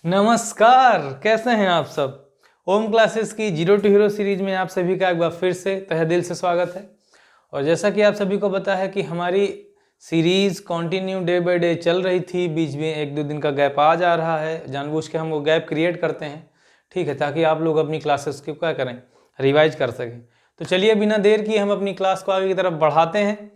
नमस्कार, कैसे हैं आप सब। ओम क्लासेस की जीरो टू हीरो सीरीज में आप सभी का एक बार फिर से तहे दिल से स्वागत है। और जैसा कि आप सभी को पता है कि हमारी series continue day by day चल रही थी, बीच में एक दो दिन का गैप आ जा रहा है। जानबूझ के हम वो गैप क्रिएट करते हैं, ठीक है, ताकि आप लोग अपनी क्लासेस को क्या करें, रिवाइज कर सकें। तो चलिए बिना देर की हम अपनी क्लास को आगे की तरफ बढ़ाते हैं।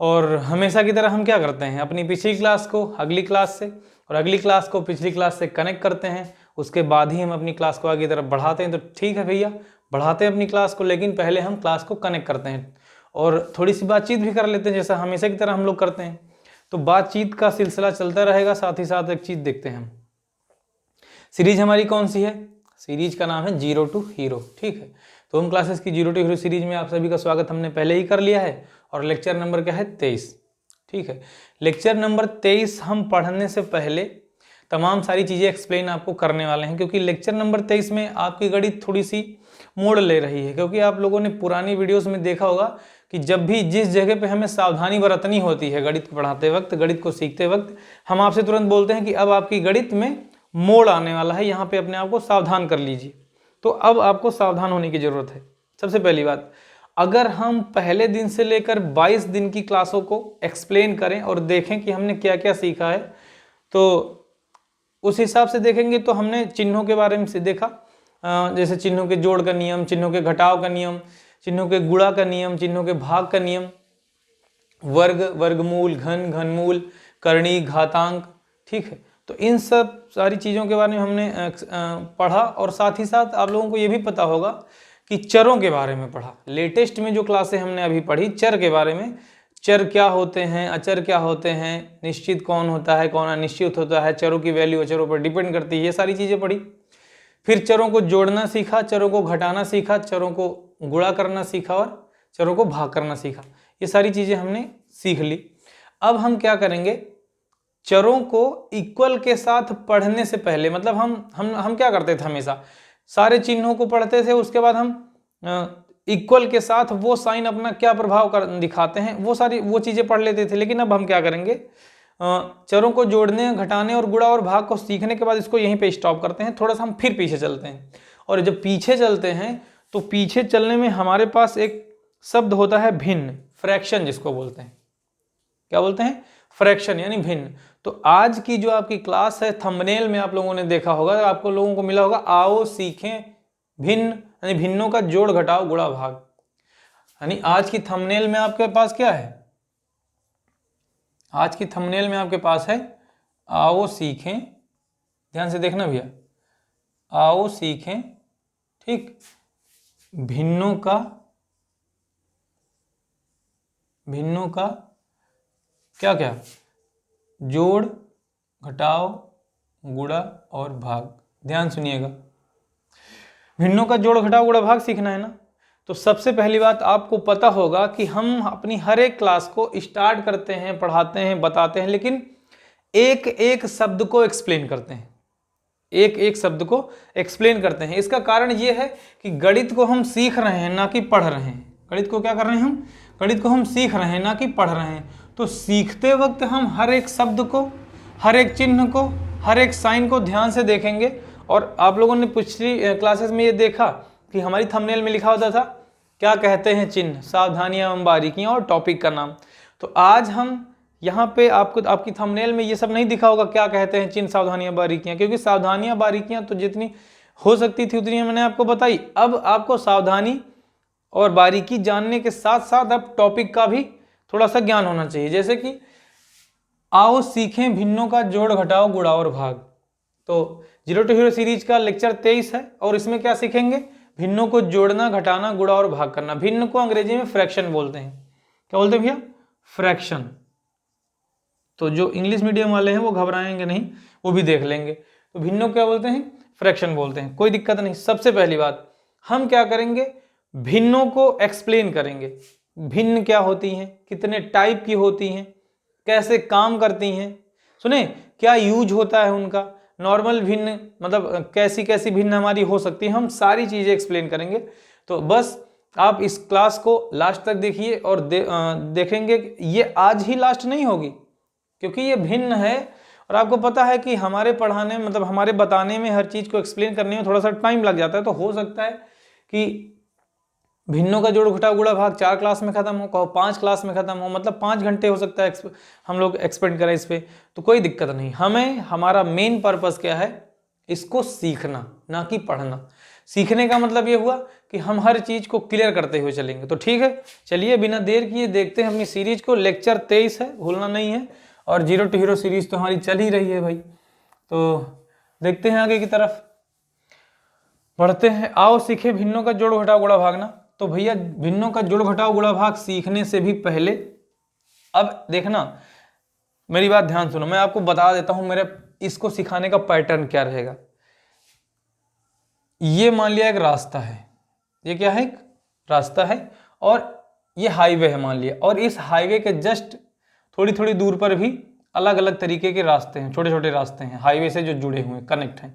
और हमेशा की तरह हम क्या करते हैं, अपनी पिछली क्लास को अगली क्लास से और अगली क्लास को पिछली क्लास से कनेक्ट करते हैं, उसके बाद ही हम अपनी क्लास को आगे की तरफ बढ़ाते हैं। तो ठीक है भैया, बढ़ाते हैं अपनी क्लास को, लेकिन पहले हम क्लास को कनेक्ट करते हैं और थोड़ी सी बातचीत भी कर लेते हैं, जैसा हमेशा की तरह हम लोग करते हैं। तो बातचीत का सिलसिला चलता रहेगा, साथ ही साथ एक चीज़ देखते हैं हम। सीरीज हमारी कौन सी है? सीरीज का नाम है जीरो टू हीरो, ठीक है। तो होम क्लासेस की जीरो टू हीरो सीरीज में आप सभी का स्वागत हमने पहले ही कर लिया है और लेक्चर नंबर क्या है? 23, ठीक है। लेक्चर नंबर 23 हम पढ़ने से पहले तमाम सारी चीज़ें एक्सप्लेन आपको करने वाले हैं, क्योंकि लेक्चर नंबर 23 में आपकी गणित थोड़ी सी मोड़ ले रही है। क्योंकि आप लोगों ने पुरानी वीडियोस में देखा होगा कि जब भी जिस जगह पे हमें सावधानी बरतनी होती है गणित को पढ़ाते वक्त, गणित को सीखते वक्त, हम आपसे तुरंत बोलते हैं कि अब आपकी गणित में मोड़ आने वाला है, यहाँ पे अपने आप को सावधान कर लीजिए। तो अब आपको सावधान होने की जरूरत है। सबसे पहली बात, अगर हम पहले दिन से लेकर 22 दिन की क्लासों को एक्सप्लेन करें और देखें कि हमने क्या क्या सीखा है, तो उस हिसाब से देखेंगे तो हमने चिन्हों के बारे में से देखा, जैसे चिन्हों के जोड़ का नियम, चिन्हों के घटाव का नियम, चिन्हों के गुणा का नियम, चिन्हों के भाग का नियम, वर्ग, वर्गमूल, घन, घनमूल, करणी, घातांक, ठीक है। तो इन सब सारी चीज़ों के बारे में हमने पढ़ा। और साथ ही साथ आप लोगों को ये भी पता होगा कि चरों के बारे में पढ़ा। लेटेस्ट में जो क्लासें हमने अभी पढ़ी चर के बारे में, चर क्या होते हैं, अचर क्या होते हैं, निश्चित कौन होता है, कौन अनिश्चित होता है, चरों की वैल्यू अचरों पर डिपेंड करती है, ये सारी चीज़ें पढ़ी। फिर चरों को जोड़ना सीखा, चरों को घटाना सीखा, चरों को गुणा करना सीखा और चरों को भाग करना सीखा। ये सारी चीज़ें हमने सीख ली। अब हम क्या करेंगे, चरों को इक्वल के साथ पढ़ने से पहले, मतलब हम क्या करते थे, हमेशा सारे चिन्हों को पढ़ते थे, उसके बाद हम इक्वल के साथ वो साइन अपना क्या प्रभाव दिखाते हैं वो चीज़ें पढ़ लेते थे। लेकिन अब हम क्या करेंगे, चरों को जोड़ने, घटाने और गुणा और भाग को सीखने के बाद इसको यहीं पे स्टॉप करते हैं। थोड़ा सा हम फिर पीछे चलते हैं, और जब पीछे चलते हैं तो पीछे चलने में हमारे पास एक शब्द होता है भिन्न, फ्रैक्शन जिसको बोलते हैं। क्या बोलते हैं? फ्रैक्शन, यानी भिन्न। तो आज की जो आपकी क्लास है, थंबनेल में आप लोगों ने देखा होगा, आपको लोगों को मिला होगा आओ सीखें भिन्न, यानी भिन्नों का जोड़ घटाव गुणा भाग। यानी आज की थंबनेल में आपके पास क्या है? आज की थंबनेल में आपके पास है आओ सीखें, ध्यान से देखना भैया, आओ सीखें, ठीक, भिन्नों का क्या क्या? जोड़, घटाव, गुणा और भाग। ध्यान सुनिएगा, भिन्नों का जोड़, घटाव, गुणा, भाग सीखना है ना। तो सबसे पहली बात आपको पता होगा कि हम अपनी हर एक क्लास को स्टार्ट करते हैं, पढ़ाते हैं, बताते हैं, लेकिन एक एक शब्द को एक्सप्लेन करते हैं, एक एक शब्द को एक्सप्लेन करते हैं। इसका कारण ये है कि गणित को हम सीख रहे हैं, ना कि पढ़ रहे हैं। गणित को क्या कर रहे हैं हम? गणित को हम सीख रहे हैं, ना कि पढ़ रहे हैं। तो सीखते वक्त हम हर एक शब्द को, हर एक चिन्ह को, हर एक साइन को ध्यान से देखेंगे। और आप लोगों ने पिछली क्लासेस में ये देखा कि हमारी थंबनेल में लिखा होता था क्या कहते हैं चिन्ह, सावधानियां एवं बारीकियां और टॉपिक का नाम। तो आज हम यहाँ पे आपको, आपकी थंबनेल में ये सब नहीं दिखा होगा क्या कहते हैं चिन्ह, सावधानियां, बारीकियां, क्योंकि सावधानियां बारीकियां तो जितनी हो सकती थी उतनी मैंने आपको बताई। अब आपको सावधानी और बारीकी जानने के साथ साथ अब टॉपिक का भी थोड़ा सा ज्ञान होना चाहिए। जैसे कि आओ सीखें भिन्नों का जोड़, घटाव, गुणा और भाग। तो जीरो टू हीरो सीरीज का लेक्चर 23 है और इसमें क्या सीखेंगे? भिन्नों को जोड़ना, घटाना, गुणा और भाग करना। भिन्न को अंग्रेजी में फ्रैक्शन बोलते हैं। क्या बोलते हैं भैया? फ्रैक्शन। तो जो इंग्लिश मीडियम वाले हैं वो घबराएंगे नहीं, वो भी देख लेंगे। तो भिन्नों क्या बोलते हैं? फ्रैक्शन बोलते हैं, कोई दिक्कत नहीं। सबसे पहली बात हम क्या करेंगे, भिन्नों को एक्सप्लेन करेंगे। भिन्न क्या होती हैं, कितने टाइप की होती हैं, कैसे काम करती हैं, सुने क्या यूज होता है उनका, नॉर्मल भिन्न मतलब कैसी कैसी भिन्न हमारी हो सकती है, हम सारी चीजें एक्सप्लेन करेंगे। तो बस आप इस क्लास को लास्ट तक देखिए और देखेंगे ये आज ही लास्ट नहीं होगी, क्योंकि ये भिन्न है और आपको पता है कि हमारे पढ़ाने में मतलब हमारे बताने में, हर चीज़ को एक्सप्लेन करने में थोड़ा सा टाइम लग जाता है। तो हो सकता है कि भिन्नों का जोड़ घटाव गुणा भाग 4 क्लास में खत्म हो, कहो 5 क्लास में खत्म हो, मतलब 5 घंटे हो सकता है हम लोग एक्सपेंड करें इस पे, तो कोई दिक्कत नहीं। हमें हमारा मेन पर्पस क्या है, इसको सीखना, ना कि पढ़ना। सीखने का मतलब ये हुआ कि हम हर चीज को क्लियर करते हुए चलेंगे। तो ठीक है, चलिए बिना देर किए देखते हैं अपनी सीरीज को। लेक्चर 23 है, भूलना नहीं है। और जीरो टू हीरो सीरीज तो हमारी चल ही रही है भाई। तो देखते हैं आगे की तरफ बढ़ते हैं। आओ सीखे भिन्नों का जोड़ घटाव गुणा भागना। तो भैया भिन्नों का जोड़ घटाव गुणा भाग सीखने से भी पहले अब देखना, मेरी बात ध्यान सुनो, मैं आपको बता देता हूं मेरे इसको सिखाने का पैटर्न क्या रहेगा। ये मान लिया एक रास्ता है, ये क्या है, एक रास्ता है, और ये हाईवे है मान लिया, और इस हाईवे के जस्ट थोड़ी थोड़ी दूर पर भी अलग अलग तरीके के रास्ते हैं, छोटे छोटे रास्ते हैं हाईवे से जो जुड़े हुए कनेक्ट हैं।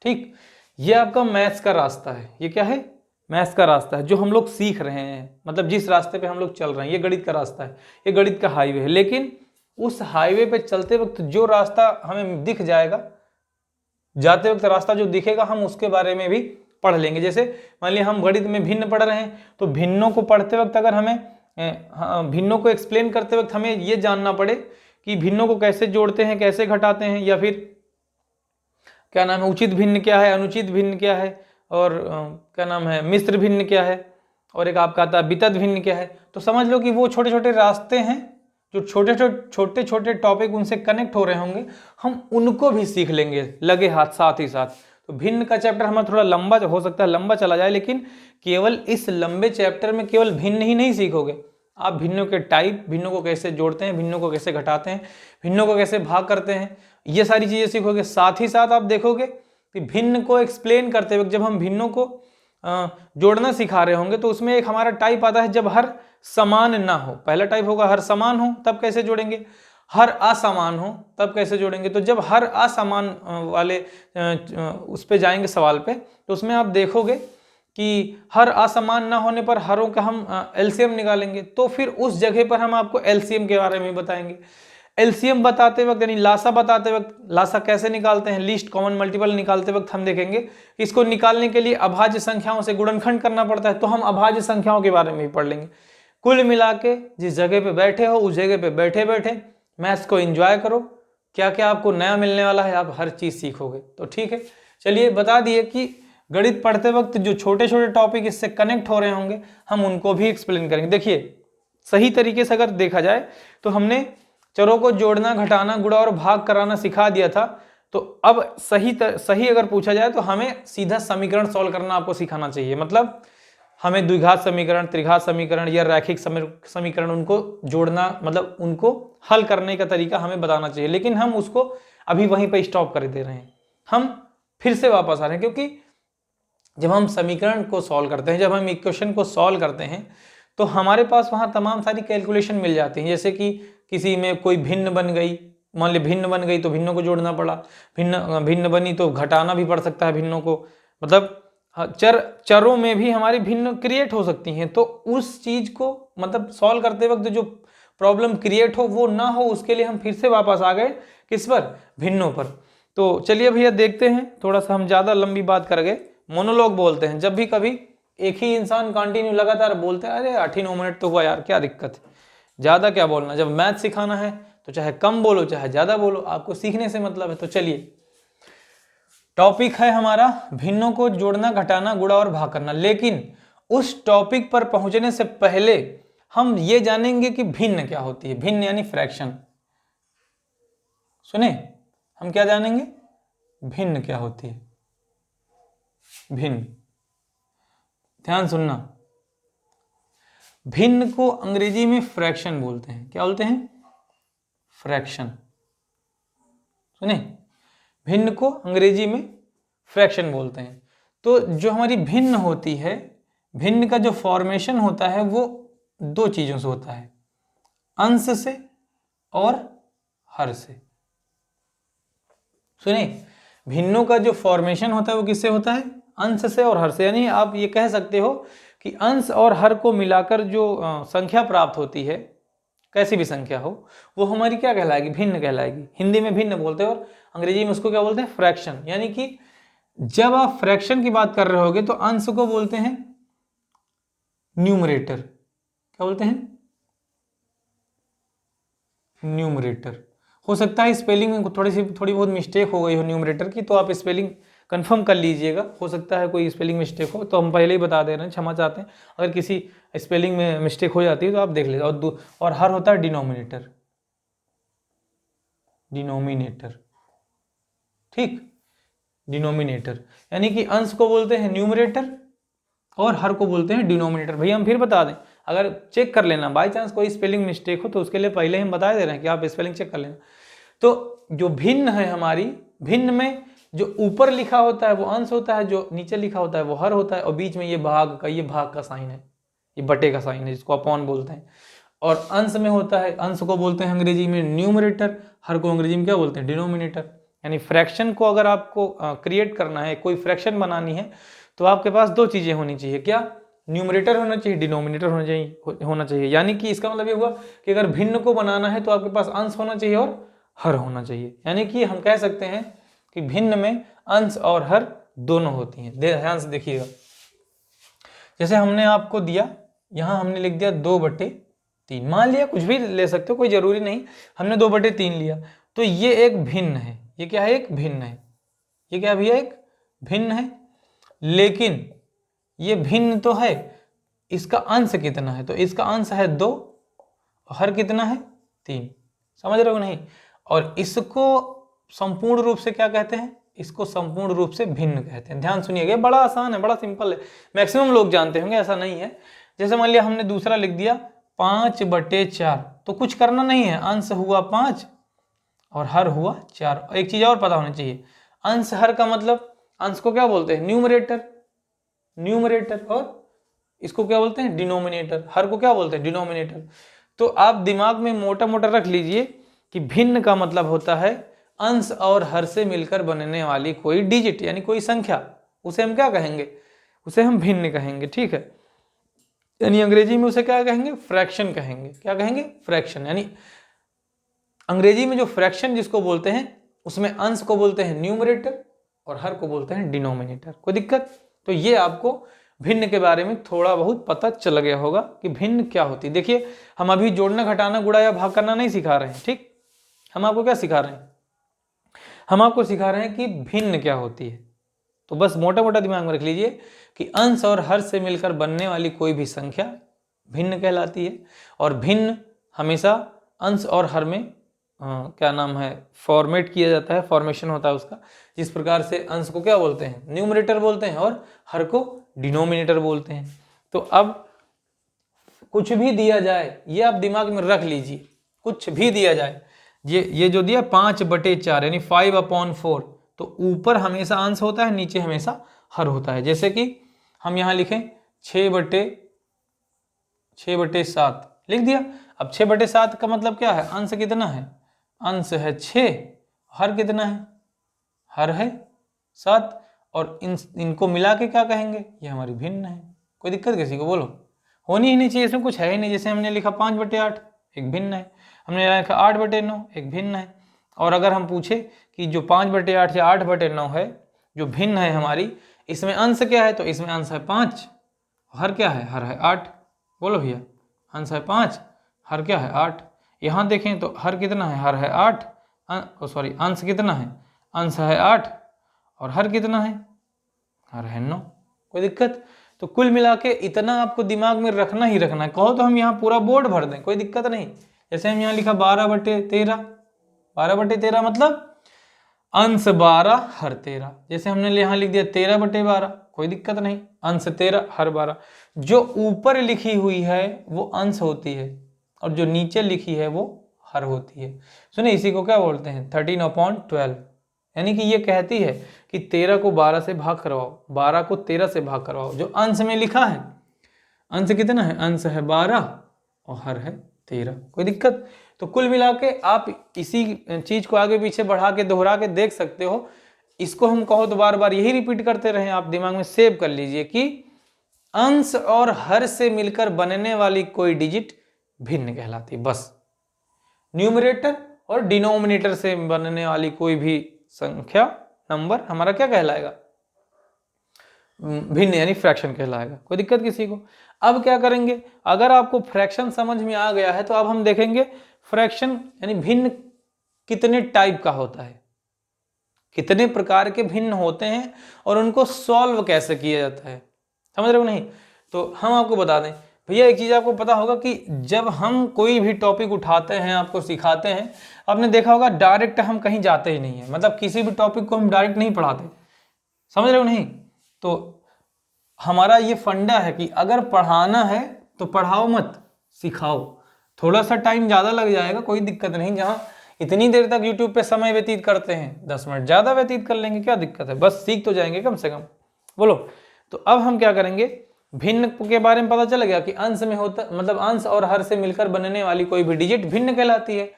ठीक, ये आपका मैथ्स का रास्ता है। ये क्या है, मैथ्स का रास्ता है जो हम लोग सीख रहे हैं, मतलब जिस रास्ते पे हम लोग चल रहे हैं। ये गणित का रास्ता है, ये गणित का हाईवे है। लेकिन उस हाईवे पे चलते वक्त जो रास्ता हमें दिख जाएगा, जाते वक्त रास्ता जो दिखेगा, हम उसके बारे में भी पढ़ लेंगे। जैसे मान लिया हम गणित में भिन्न पढ़ रहे हैं, तो भिन्नों को पढ़ते वक्त अगर हमें भिन्नों को एक्सप्लेन करते वक्त हमें ये जानना पड़े कि भिन्नों को कैसे जोड़ते हैं, कैसे घटाते हैं, या फिर क्या नाम है, उचित भिन्न क्या है, अनुचित भिन्न क्या है, और क्या नाम है, मिश्र भिन्न क्या है, और एक आपका आता है वितथ भिन्न क्या है। तो समझ लो कि वो छोटे छोटे रास्ते हैं जो छोटे छोटे टॉपिक उनसे कनेक्ट हो रहे होंगे, हम उनको भी सीख लेंगे लगे हाथ साथ ही साथ। तो भिन्न का चैप्टर हमारा थोड़ा लंबा हो सकता है, लंबा चला जाए, लेकिन केवल इस लंबे चैप्टर में केवल भिन्न ही नहीं सीखोगे आप, भिन्नों के टाइप, भिन्नों को कैसे जोड़ते हैं, भिन्नों को कैसे घटाते हैं, भिन्नों को कैसे भाग करते हैं, ये सारी चीजें सीखोगे। साथ ही साथ आप देखोगे कि भिन्न को एक्सप्लेन करते वक्त जब हम भिन्नों को जोड़ना सिखा रहे होंगे, तो उसमें एक हमारा टाइप आता है जब हर समान ना हो। पहला टाइप होगा हर समान हो, तब कैसे जोड़ेंगे, हर असमान हो तब कैसे जोड़ेंगे। तो जब हर असमान वाले उस पे जाएंगे सवाल पे, तो उसमें आप देखोगे कि हर असमान ना होने पर हरों का हम एलसीएम निकालेंगे। तो फिर उस जगह पर हम आपको एलसीएम के बारे में बताएंगे। एलसीएम बताते वक्त यानी लासा बताते वक्त, लासा कैसे निकालते हैं, लीस्ट कॉमन मल्टीपल निकालते वक्त हम देखेंगे इसको निकालने के लिए अभाज्य संख्याओं से गुणनखंड करना पड़ता है, तो हम अभाज्य संख्याओं के बारे में भी पढ़ लेंगे। कुल मिला के जिस जगह पे बैठे हो उस जगह पे बैठे बैठे मैथ्स को एंजॉय करो। क्या क्या आपको नया मिलने वाला है, आप हर चीज सीखोगे। तो ठीक है, चलिए बता दिए कि गणित पढ़ते वक्त जो छोटे छोटे टॉपिक इससे कनेक्ट हो रहे होंगे, हम उनको भी एक्सप्लेन करेंगे। देखिए सही तरीके से अगर देखा जाए तो हमने चरों को जोड़ना, घटाना, गुणा और भाग कराना सिखा दिया था। तो अब सही अगर पूछा जाए तो हमें सीधा समीकरण सॉल्व करना आपको सिखाना चाहिए। मतलब हमें द्विघात समीकरण, त्रिघात समीकरण या रैखिक समीकरण उनको जोड़ना, मतलब उनको हल करने का तरीका हमें बताना चाहिए। लेकिन हम उसको अभी वहीं पर स्टॉप कर दे रहे हैं, हम फिर से वापस आ रहे हैं। क्योंकि जब हम समीकरण को सॉल्व करते हैं, जब हम इक्वेशन को सॉल्व करते हैं, तो हमारे पास वहां तमाम सारी कैलकुलेशन मिल जाती हैं। जैसे कि किसी में कोई भिन्न बन गई, मान ली भिन्न बन गई तो भिन्नों को जोड़ना पड़ा, भिन्न बनी तो घटाना भी पड़ सकता है भिन्नों को। मतलब चरों में भी हमारी भिन्न क्रिएट हो सकती हैं। तो उस चीज को मतलब सॉल्व करते वक्त जो प्रॉब्लम क्रिएट हो वो ना हो, उसके लिए हम फिर से वापस आ गए किस पर, भिन्नों पर। तो चलिए भैया देखते हैं, थोड़ा सा हम ज्यादा लंबी बात कर गए, मोनोलॉग बोलते हैं। जब भी कभी एक ही इंसान कंटिन्यू लगातार बोलते हैं, अरे 8-9 मिनट तो हुआ यार, क्या दिक्कत है, ज्यादा क्या बोलना। जब मैथ सिखाना है तो चाहे कम बोलो चाहे ज्यादा बोलो, आपको सीखने से मतलब है। तो चलिए टॉपिक है हमारा भिन्नों को जोड़ना, घटाना, गुणा और भाग करना। लेकिन उस टॉपिक पर पहुंचने से पहले हम ये जानेंगे कि भिन्न क्या होती है। भिन्न यानी फ्रैक्शन। सुने, हम क्या जानेंगे, भिन्न क्या होती है। भिन्न, ध्यान सुनना, भिन्न को अंग्रेजी में फ्रैक्शन बोलते हैं। क्या बोलते हैं, फ्रैक्शन। सुने, भिन्न को अंग्रेजी में फ्रैक्शन बोलते हैं। तो जो हमारी भिन्न होती है, भिन्न का जो फॉर्मेशन होता है वो दो चीजों से होता है, अंश से और हर से। सुने, भिन्नों का जो फॉर्मेशन होता है वो किससे होता है, अंश से और हर से। यानी आप ये कह सकते हो कि अंश और हर को मिलाकर जो संख्या प्राप्त होती है, कैसी भी संख्या हो, वो हमारी क्या कहलाएगी, भिन्न कहलाएगी। हिंदी में भिन्न बोलते हैं और अंग्रेजी में उसको क्या बोलते हैं, फ्रैक्शन। यानी कि जब आप फ्रैक्शन की बात कर रहे होगे तो अंश को बोलते हैं न्यूमरेटर। क्या बोलते हैं, न्यूमरेटर। हो सकता है स्पेलिंग में थोड़ी बहुत मिस्टेक हो गई हो न्यूमरेटर की, तो आप स्पेलिंग कंफर्म कर लीजिएगा। हो सकता है कोई स्पेलिंग मिस्टेक हो, तो हम पहले ही बता दे रहे हैं, क्षमा चाहते हैं अगर किसी स्पेलिंग में मिस्टेक हो जाती है तो आप देख लीजिए। और हर होता है डिनोमिनेटर, डिनोमिनेटर, ठीक, डिनोमिनेटर। यानी कि अंश को बोलते हैं न्यूमरेटर और हर को बोलते हैं डिनोमिनेटर। भैया हम फिर बता दें, अगर चेक कर लेना बाई चांस कोई स्पेलिंग मिस्टेक हो तो उसके लिए पहले हम बता दे रहे हैं कि आप स्पेलिंग चेक कर लेना। तो जो भिन्न है हमारी, भिन्न में जो ऊपर लिखा होता है वो अंश होता है, जो नीचे लिखा होता है वो हर होता है, और बीच में ये भाग का साइन है, ये बटे का साइन है जिसको अपॉन बोलते हैं। और अंश में होता है, अंश को बोलते हैं अंग्रेजी में न्यूमरेटर, हर को अंग्रेजी में क्या बोलते हैं, डिनोमिनेटर। यानी फ्रैक्शन को अगर आपको क्रिएट करना है, कोई फ्रैक्शन बनानी है, तो आपके पास दो चीजें होनी चाहिए, क्या, न्यूमरेटर होना चाहिए, डिनोमिनेटर होना चाहिए। यानी कि इसका मतलब ये हुआ कि अगर भिन्न को बनाना है तो आपके पास अंश होना चाहिए और हर होना चाहिए। यानी कि हम कह सकते हैं कि भिन्न में अंश और हर दोनों होती हैं। ध्यान से देखिएगा, जैसे हमने आपको दिया, यहां हमने लिख दिया 2/3, मान लिया, कुछ भी ले सकते हो, कोई जरूरी नहीं, हमने 2/3 लिया, तो ये एक भिन्न है। ये क्या है, एक भिन्न है। ये क्या भैया, एक भिन्न है। लेकिन ये भिन्न तो है, इसका अंश कितना है, तो इसका अंश है 2, हर कितना है 3, समझ रहे हो नहीं। और इसको संपूर्ण रूप से क्या कहते हैं, इसको संपूर्ण रूप से भिन्न कहते हैं। ध्यान सुनिएगा, बड़ा आसान है, बड़ा सिंपल है, मैक्सिमम लोग जानते होंगे, ऐसा नहीं है। जैसे मान लिया हमने दूसरा लिख दिया 5/4, तो कुछ करना नहीं है, अंश हुआ 5 और हर हुआ 4। एक चीज और पता होनी चाहिए, अंश हर का मतलब, अंश को क्या बोलते हैं, न्यूमरेटर, न्यूमरेटर, और इसको क्या बोलते हैं, डिनोमिनेटर, हर को क्या बोलते हैं, डिनोमिनेटर। तो आप दिमाग में मोटा मोटा रख लीजिए कि भिन्न का मतलब होता है अंश और हर से मिलकर बनने वाली कोई डिजिट, यानी कोई संख्या, उसे हम क्या कहेंगे, उसे हम भिन्न कहेंगे, ठीक है। यानी अंग्रेजी में उसे क्या कहेंगे, फ्रैक्शन कहेंगे। क्या कहेंगे, फ्रैक्शन। यानी अंग्रेजी में जो फ्रैक्शन जिसको बोलते हैं, उसमें अंश को बोलते हैं न्यूमरेटर और हर को बोलते हैं डिनोमिनेटर। कोई दिक्कत, तो ये आपको भिन्न के बारे में थोड़ा बहुत पता चल गया होगा कि भिन्न क्या होती है। देखिए, हम अभी जोड़ना, घटाना, गुणा या भाग करना नहीं सिखा रहे हैं, ठीक। हम आपको क्या सिखा रहे हैं, हम आपको सिखा रहे हैं कि भिन्न क्या होती है। तो बस मोटा मोटा दिमाग में रख लीजिए कि अंश और हर से मिलकर बनने वाली कोई भी संख्या भिन्न कहलाती है। और भिन्न हमेशा अंश और हर में क्या नाम है, फॉर्मेट किया जाता है, फॉर्मेशन होता है उसका। जिस प्रकार से अंश को क्या बोलते हैं, न्यूमरेटर बोलते हैं, और हर को डिनोमिनेटर बोलते हैं। तो अब कुछ भी दिया जाए, ये आप दिमाग में रख लीजिए, कुछ भी दिया जाए, ये जो दिया 5/4 यानी 5/4, तो ऊपर हमेशा अंश होता है, नीचे हमेशा हर होता है। जैसे कि हम यहाँ लिखें 6/7 लिख दिया। अब 6/7 का मतलब क्या है, अंश कितना है, अंश है 6, हर कितना है, हर है 7, और इनको मिला के क्या कहेंगे, ये हमारी भिन्न है। कोई दिक्कत किसी को, बोलो, होनी ही नहीं चाहिए, इसमें कुछ है ही नहीं। जैसे हमने लिखा 5/8, एक भिन्न है, हमने लिखा 8/9, एक भिन्न है। और अगर हम पूछे कि जो 5/8 या 8/9 है, जो भिन्न है हमारी, इसमें अंश क्या है, तो इसमें अंश है 5, हर क्या है, हर है 8। बोलो भैया, अंश है 5, हर क्या है 8। यहाँ देखें तो हर कितना है, हर है 8, सॉरी अंश कितना है, अंश है 8, और हर कितना है, हर है 9। कोई दिक्कत, तो कुल मिला के इतना आपको दिमाग में रखना ही रखना है। कहो तो हम यहाँ पूरा बोर्ड भर दें, कोई दिक्कत नहीं। जैसे हम यहाँ लिखा 12/13, 12/13 मतलब अंश 12 हर 13। जैसे हमने यहाँ लिख दिया 13/12, कोई दिक्कत नहीं, अंश 13 हर 12। जो ऊपर लिखी हुई है वो अंश होती है, और जो नीचे लिखी है वो हर होती है। सुनिए, इसी को क्या बोलते हैं, 13/12। यानी कि ये कहती है कि 13 को 12 से भाग करवाओ, 12 को 13 से भाग करवाओ। जो अंश में लिखा है, अंश कितना है, अंश है 12 और हर है 13। कोई दिक्कत, तो कुल मिला के आप इसी चीज को आगे पीछे बढ़ा के दोहरा के देख सकते हो। इसको हम कहो तो बार बार यही रिपीट करते रहे, आप दिमाग में सेव कर लीजिए कि अंश और हर से मिलकर बनने वाली कोई डिजिट भिन्न कहलाती, बस न्यूमरेटर और डिनोमिनेटर से बनने वाली कोई भी संख्या नंबर हमारा क्या कहलाएगा, भिन्न यानी फ्रैक्शन कहलाएगा। कोई दिक्कत किसी को? अब क्या करेंगे, अगर आपको फ्रैक्शन समझ में आ गया है तो अब हम देखेंगे फ्रैक्शन यानी भिन्न कितने टाइप का होता है, कितने प्रकार के भिन्न होते हैं और उनको सॉल्व कैसे किया जाता है। समझ रहे हो नहीं? तो हम आपको बता दें भैया, एक चीज आपको पता होगा कि जब हम कोई भी टॉपिक उठाते हैं, आपको सिखाते हैं, आपने देखा होगा डायरेक्ट हम कहीं जाते ही नहीं है, मतलब किसी भी टॉपिक को हम डायरेक्ट नहीं पढ़ाते। समझ रहे हो नहीं? तो हमारा ये फंडा है कि अगर पढ़ाना है तो पढ़ाओ मत, सिखाओ। थोड़ा सा टाइम ज़्यादा लग जाएगा, कोई दिक्कत नहीं। जहाँ इतनी देर तक YouTube पे समय व्यतीत करते हैं, 10 मिनट ज़्यादा व्यतीत कर लेंगे, क्या दिक्कत है, बस सीख तो जाएंगे कम से कम। बोलो, तो अब हम क्या करेंगे, भिन्न के बारे में पता चल गया कि अंश में होता, मतलब अंश और हर से मिलकर बनने वाली कोई भी डिजिट भिन्न कहलाती है,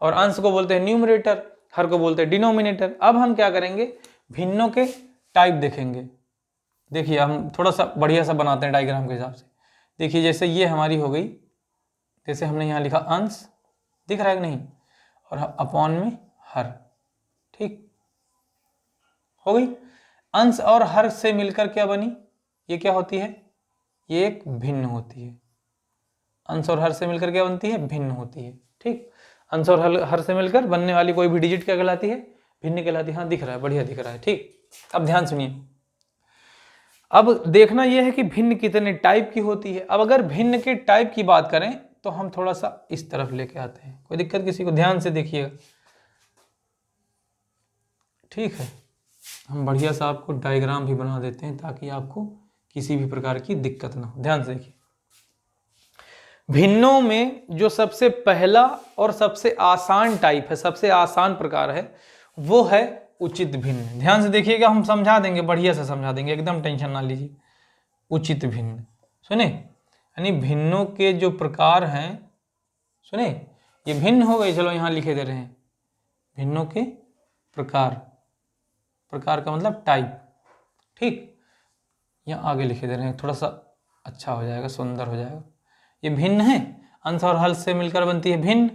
और अंश को बोलते हैं न्यूमरेटर, हर को बोलते हैं डिनोमिनेटर। अब हम क्या करेंगे, भिन्नों के टाइप देखेंगे। देखिए हम थोड़ा सा बढ़िया सा बनाते हैं डायग्राम के हिसाब से। देखिए जैसे ये हमारी हो गई, जैसे हमने यहाँ लिखा अंश, दिख रहा है कि नहीं, और अपॉन में हर, ठीक हो गई। अंश और हर से मिलकर क्या बनी, ये क्या होती है, ये एक भिन्न होती है। अंश और हर से मिलकर क्या बनती है, भिन्न होती है। ठीक, अंश और हर से मिलकर बनने वाली कोई भी डिजिट क्या कहलाती है, भिन्न कहलाती है। हाँ दिख रहा है, बढ़िया दिख रहा है। ठीक, अब ध्यान सुनिए, अब देखना यह है कि भिन्न कितने टाइप की होती है। अब अगर भिन्न के टाइप की बात करें तो हम थोड़ा सा इस तरफ लेके आते हैं, कोई दिक्कत किसी को? ध्यान से देखिएगा, ठीक है। हम बढ़िया सा आपको डायग्राम भी बना देते हैं ताकि आपको किसी भी प्रकार की दिक्कत ना हो। ध्यान से देखिए, भिन्नों में जो सबसे पहला और सबसे आसान टाइप है, सबसे आसान प्रकार है, वो है उचित भिन्न। ध्यान से देखिएगा, हम समझा देंगे, बढ़िया से समझा देंगे, एकदम टेंशन ना लीजिए। उचित भिन्न, सुने, यानी भिन्नों के जो प्रकार हैं, सुने, ये भिन्न हो गए, चलो यहाँ लिखे दे रहे हैं भिन्नों के प्रकार, प्रकार का मतलब टाइप, ठीक, यहाँ आगे लिखे दे रहे हैं, थोड़ा सा अच्छा हो जाएगा, सुंदर हो जाएगा। ये भिन्न है, अंश और हल से मिलकर बनती है भिन्न,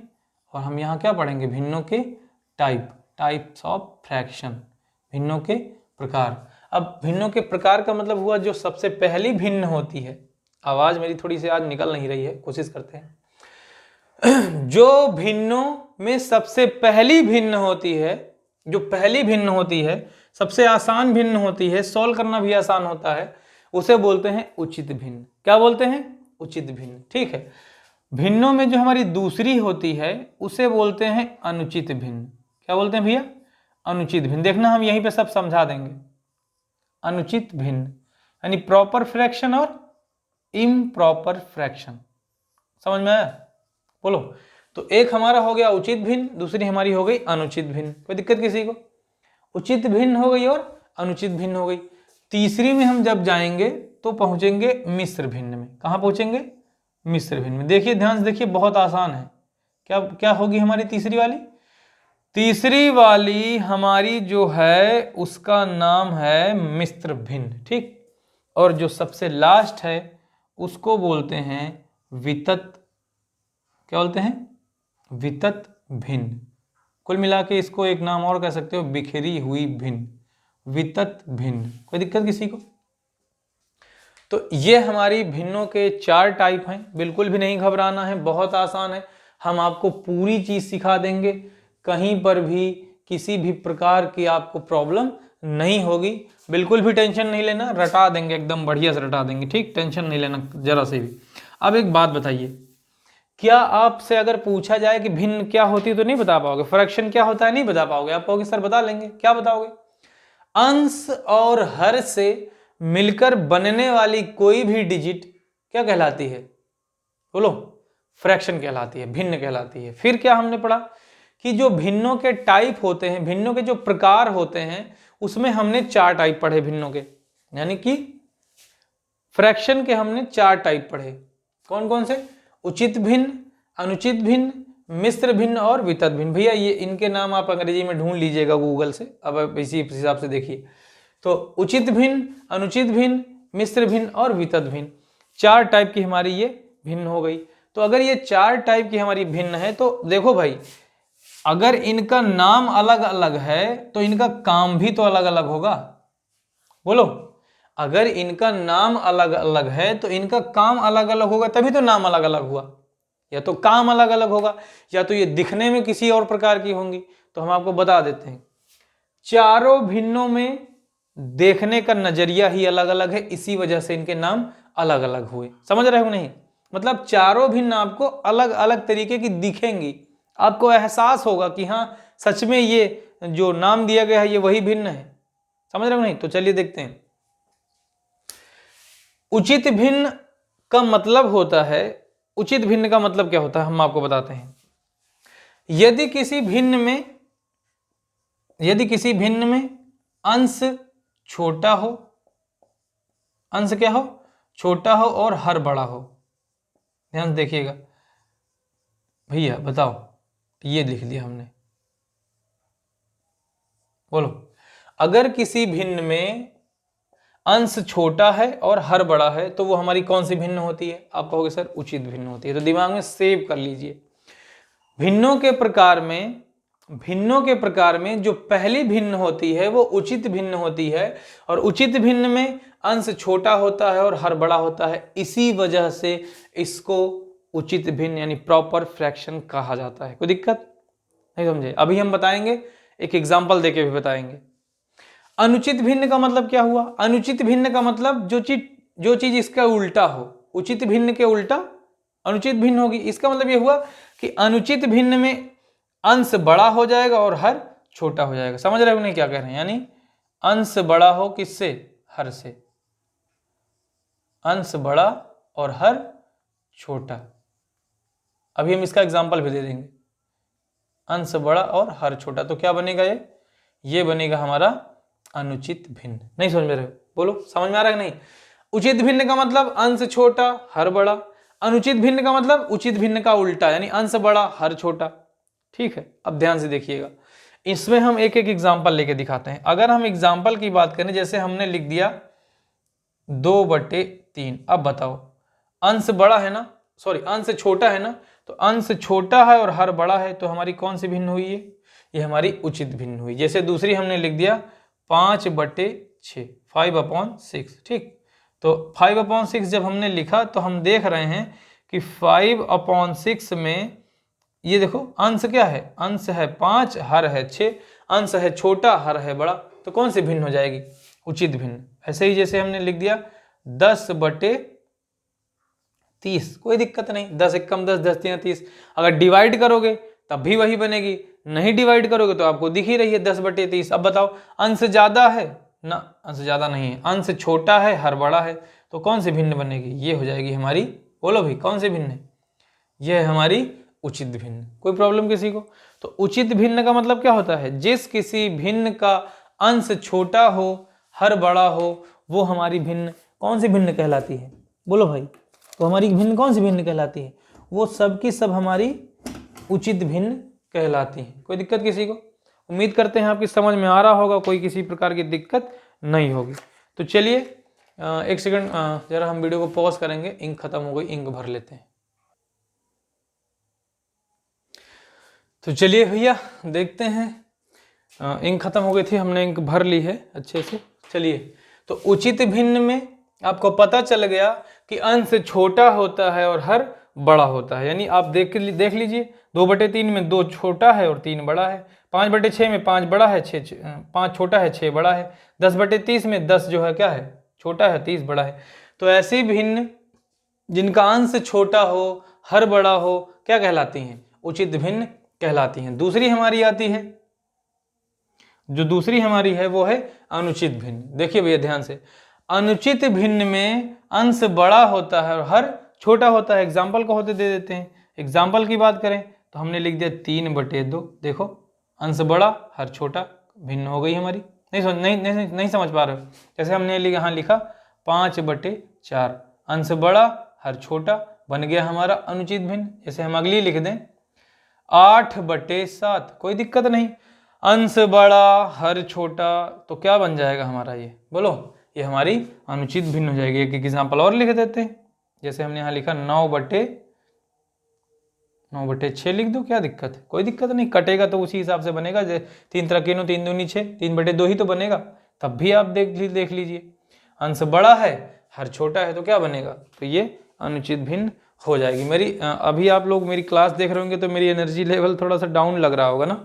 और हम यहाँ क्या पढ़ेंगे, भिन्नों के टाइप, टाइप्स ऑफ फ्रैक्शन, भिन्नों के प्रकार। अब भिन्नों के प्रकार का मतलब हुआ जो सबसे पहली भिन्न होती है। आवाज मेरी थोड़ी सी आज निकल नहीं रही है, कोशिश करते हैं। जो भिन्नों में सबसे पहली भिन्न होती है, जो पहली भिन्न होती है, सबसे आसान भिन्न होती है, सॉल्व करना भी आसान होता है, उसे बोलते हैं उचित भिन्न। क्या बोलते हैं, उचित भिन्न। ठीक है, भिन्नों में जो हमारी दूसरी होती है उसे बोलते हैं अनुचित भिन्न। क्या बोलते हैं भैया, अनुचित भिन्न। देखना हम यहीं पे सब समझा देंगे। अनुचित भिन्न यानी प्रॉपर फ्रैक्शन और इम्प्रॉपर फ्रैक्शन, समझ में आया? बोलो, तो एक हमारा हो गया उचित भिन्न, दूसरी हमारी हो गई अनुचित भिन्न। कोई दिक्कत किसी को? उचित भिन्न हो गई और अनुचित भिन्न हो गई। तीसरी में हम जब जाएंगे तो पहुंचेंगे मिश्र भिन्न में। कहां पहुंचेंगे, मिश्र भिन्न में। देखिए ध्यान से देखिए, बहुत आसान है। क्या क्या होगी हमारी तीसरी वाली? तीसरी वाली हमारी जो है उसका नाम है मिश्र भिन्न। ठीक, और जो सबसे लास्ट है उसको बोलते हैं वितत, क्या बोलते हैं, वितत भिन्न। कुल मिला के इसको एक नाम और कह सकते हो, बिखरी हुई भिन्न, वितत भिन्न। कोई दिक्कत किसी को? तो ये हमारी भिन्नों के 4 टाइप हैं। बिल्कुल भी नहीं घबराना है, बहुत आसान है। हम आपको पूरी चीज सिखा देंगे, कहीं पर भी किसी भी प्रकार की आपको प्रॉब्लम नहीं होगी। बिल्कुल भी टेंशन नहीं लेना, रटा देंगे, एकदम बढ़िया से रटा देंगे। ठीक, टेंशन नहीं लेना जरा से भी। अब एक बात बताइए, क्या आपसे अगर पूछा जाए कि भिन्न क्या होती है तो नहीं बता पाओगे? फ्रैक्शन क्या होता है नहीं बता पाओगे? आप कहोगे सर बता लेंगे। क्या बताओगे? अंश और हर से मिलकर बनने वाली कोई भी डिजिट क्या कहलाती है? बोलो, फ्रैक्शन कहलाती है, भिन्न कहलाती है। फिर क्या हमने पढ़ा कि जो भिन्नों के टाइप होते हैं, भिन्नों के जो प्रकार होते हैं, उसमें हमने 4 टाइप पढ़े भिन्नों के, यानी कि फ्रैक्शन के हमने 4 टाइप पढ़े। कौन कौन से? उचित भिन्न, अनुचित भिन्न, मिश्र भिन्न और वितत भिन्न। भैया ये इनके नाम आप अंग्रेजी में ढूंढ लीजिएगा गूगल से, अब इसी हिसाब से देखिए। तो उचित भिन्न, अनुचित भिन्न, मिश्र भिन्न और वितत भिन्न, 4 टाइप की हमारी ये भिन्न हो गई। तो अगर ये 4 टाइप की हमारी भिन्न है तो देखो भाई, अगर इनका नाम अलग अलग है तो इनका काम भी तो अलग अलग होगा। बोलो, अगर इनका नाम अलग अलग है तो इनका काम अलग अलग होगा, तभी तो नाम अलग अलग हुआ। या तो काम अलग अलग होगा, या तो ये दिखने में किसी और प्रकार की होंगी। तो हम आपको बता देते हैं, चारों भिन्नों में देखने का नजरिया ही अलग अलग है, इसी वजह से इनके नाम अलग अलग हुए। समझ रहे हो नहीं? मतलब चारों भिन्न आपको अलग अलग तरीके की दिखेंगी, आपको एहसास होगा कि हाँ सच में ये जो नाम दिया गया है ये वही भिन्न है। समझ रहे हो नहीं? तो चलिए देखते हैं। उचित भिन्न का मतलब होता है, उचित भिन्न का मतलब क्या होता है हम आपको बताते हैं। यदि किसी भिन्न में अंश छोटा हो, अंश क्या हो? छोटा हो और हर बड़ा हो। ध्यान से देखिएगा भैया, बताओ, ये लिख दिया हमने। बोलो, अगर किसी भिन्न में अंश छोटा है और हर बड़ा है तो वो हमारी कौन सी भिन्न होती है? आप कहोगे सर उचित भिन्न होती है। तो दिमाग में सेव कर लीजिए, भिन्नों के प्रकार में जो पहली भिन्न होती है वो उचित भिन्न होती है, और उचित भिन्न में अंश छोटा होता है और हर बड़ा होता है, इसी वजह से इसको उचित भिन्न यानी प्रॉपर फ्रैक्शन कहा जाता है। कोई दिक्कत नहीं? समझे? अभी हम बताएंगे, एक एग्जाम्पल देके भी बताएंगे। अनुचित भिन्न का मतलब क्या हुआ? अनुचित भिन्न का मतलब जो चीज इसका उल्टा हो। उचित भिन्न के उल्टा अनुचित भिन्न होगी। इसका मतलब ये हुआ कि अनुचित भिन्न में अंश बड़ा हो जाएगा और हर छोटा हो जाएगा। समझ रहे हो नहीं क्या कह रहे हैं? यानी अंश बड़ा हो किससे? हर से। अंश बड़ा और हर छोटा। अभी हम इसका एग्जाम्पल भी दे देंगे। अंश बड़ा और हर छोटा, तो क्या बनेगा? ये बनेगा हमारा अनुचित भिन्न। नहीं समझ में रहे हो? बोलो, समझ में आ रहा है कि नहीं? उचित भिन्न का मतलब अंश छोटा हर बड़ा, अनुचित भिन्न का मतलब उचित भिन्न का उल्टा यानी अंश बड़ा हर छोटा। ठीक है, अब ध्यान से देखिएगा, इसमें हम एक एक एग्जाम्पल लेके दिखाते हैं। अगर हम एग्जाम्पल की बात करें, जैसे हमने लिख दिया 2/3। अब बताओ, अंश बड़ा है ना, सॉरी अंश छोटा है ना, तो अंश छोटा है और हर बड़ा है, तो हमारी कौन सी भिन्न हुई है? ये हमारी उचित भिन्न हुई। जैसे दूसरी हमने लिख दिया 5/6, 5/6। ठीक, तो 5/6 जब हमने लिखा तो हम देख रहे हैं कि 5/6 में ये देखो अंश क्या है? अंश है 5, हर है 6। अंश है छोटा, हर है बड़ा, तो कौन सी भिन्न हो जाएगी? उचित भिन्न। ऐसे ही जैसे हमने लिख दिया 10/30, कोई दिक्कत नहीं, 10 एक कम 10, 10 3 30। अगर डिवाइड करोगे तब भी वही बनेगी, नहीं डिवाइड करोगे तो आपको दिख ही रही है 10/30। अब बताओ, अंश ज्यादा है ना? अंश ज्यादा नहीं है, अंश छोटा है हर बड़ा है, तो कौन सी भिन्न बनेगी? ये हो जाएगी हमारी, बोलो भाई कौन सी भिन्न है? ये है हमारी उचित भिन्न। कोई प्रॉब्लम किसी को? तो उचित भिन्न का मतलब क्या होता है? जिस किसी भिन्न का अंश छोटा हो हर बड़ा हो, वो हमारी भिन्न कौन सी भिन्न कहलाती है? बोलो भाई, तो हमारी भिन्न कौन सी भिन्न कहलाती है? वो सब की सब हमारी उचित भिन्न कहलाती है। कोई दिक्कत किसी को? उम्मीद करते हैं आपकी समझ में आ रहा होगा, कोई किसी प्रकार की दिक्कत नहीं होगी। तो चलिए एक सेकंड जरा हम वीडियो को पॉज करेंगे, इंक खत्म हो गई, इंक भर लेते हैं। तो चलिए भैया देखते हैं, इंक खत्म हो गई थी, हमने इंक भर ली है अच्छे से। चलिए, तो उचित भिन्न में आपको पता चल गया कि अंश छोटा होता है और हर बड़ा होता है। यानी आप देख लीजिए, 2/3 में 2 छोटा है और 3 बड़ा है। 5/6 में 5 बड़ा है, 5 छोटा है, 6 बड़ा है। 10/30 में 10 जो है क्या है? छोटा है, 30 बड़ा है। तो ऐसी भिन्न जिनका अंश छोटा हो हर बड़ा हो क्या कहलाती हैं? उचित भिन्न कहलाती हैं। दूसरी हमारी आती है, जो दूसरी हमारी है वो है अनुचित भिन्न। देखिए भैया ध्यान से, अनुचित भिन्न में अंश बड़ा होता है और हर छोटा होता है। एग्जाम्पल को होते दे देते हैं। एग्जाम्पल की बात करें तो हमने लिख दिया 3/2। देखो, अंश बड़ा हर छोटा, भिन्न हो गई हमारी। नहीं समझ पा रहे हो? जैसे हमने यहाँ लिखा 5/4, अंश बड़ा हर छोटा, बन गया हमारा अनुचित भिन्न। जैसे हम अगली लिख दें 8/7, कोई दिक्कत नहीं, अंश बड़ा हर छोटा, तो क्या बन जाएगा हमारा? ये बोलो, ये हमारी अनुचित भिन्न हो जाएगी। एक एग्जाम्पल और लिख देते हैं। जैसे हमने यहाँ लिखा 9/8, 9/6 लिख दो, क्या दिक्कत है? कोई दिक्कत नहीं, कटेगा तो उसी हिसाब से बनेगा। 3 × 3 = 3 × 2 = 6, 3/2 ही तो बनेगा। तब भी आप देख लीजिए, अंश बड़ा है, हर छोटा है, तो क्या बनेगा? तो ये अनुचित भिन्न हो जाएगी। मेरी अभी आप लोग मेरी क्लास देख रहे होंगे तो मेरी एनर्जी लेवल थोड़ा सा डाउन लग रहा होगा ना?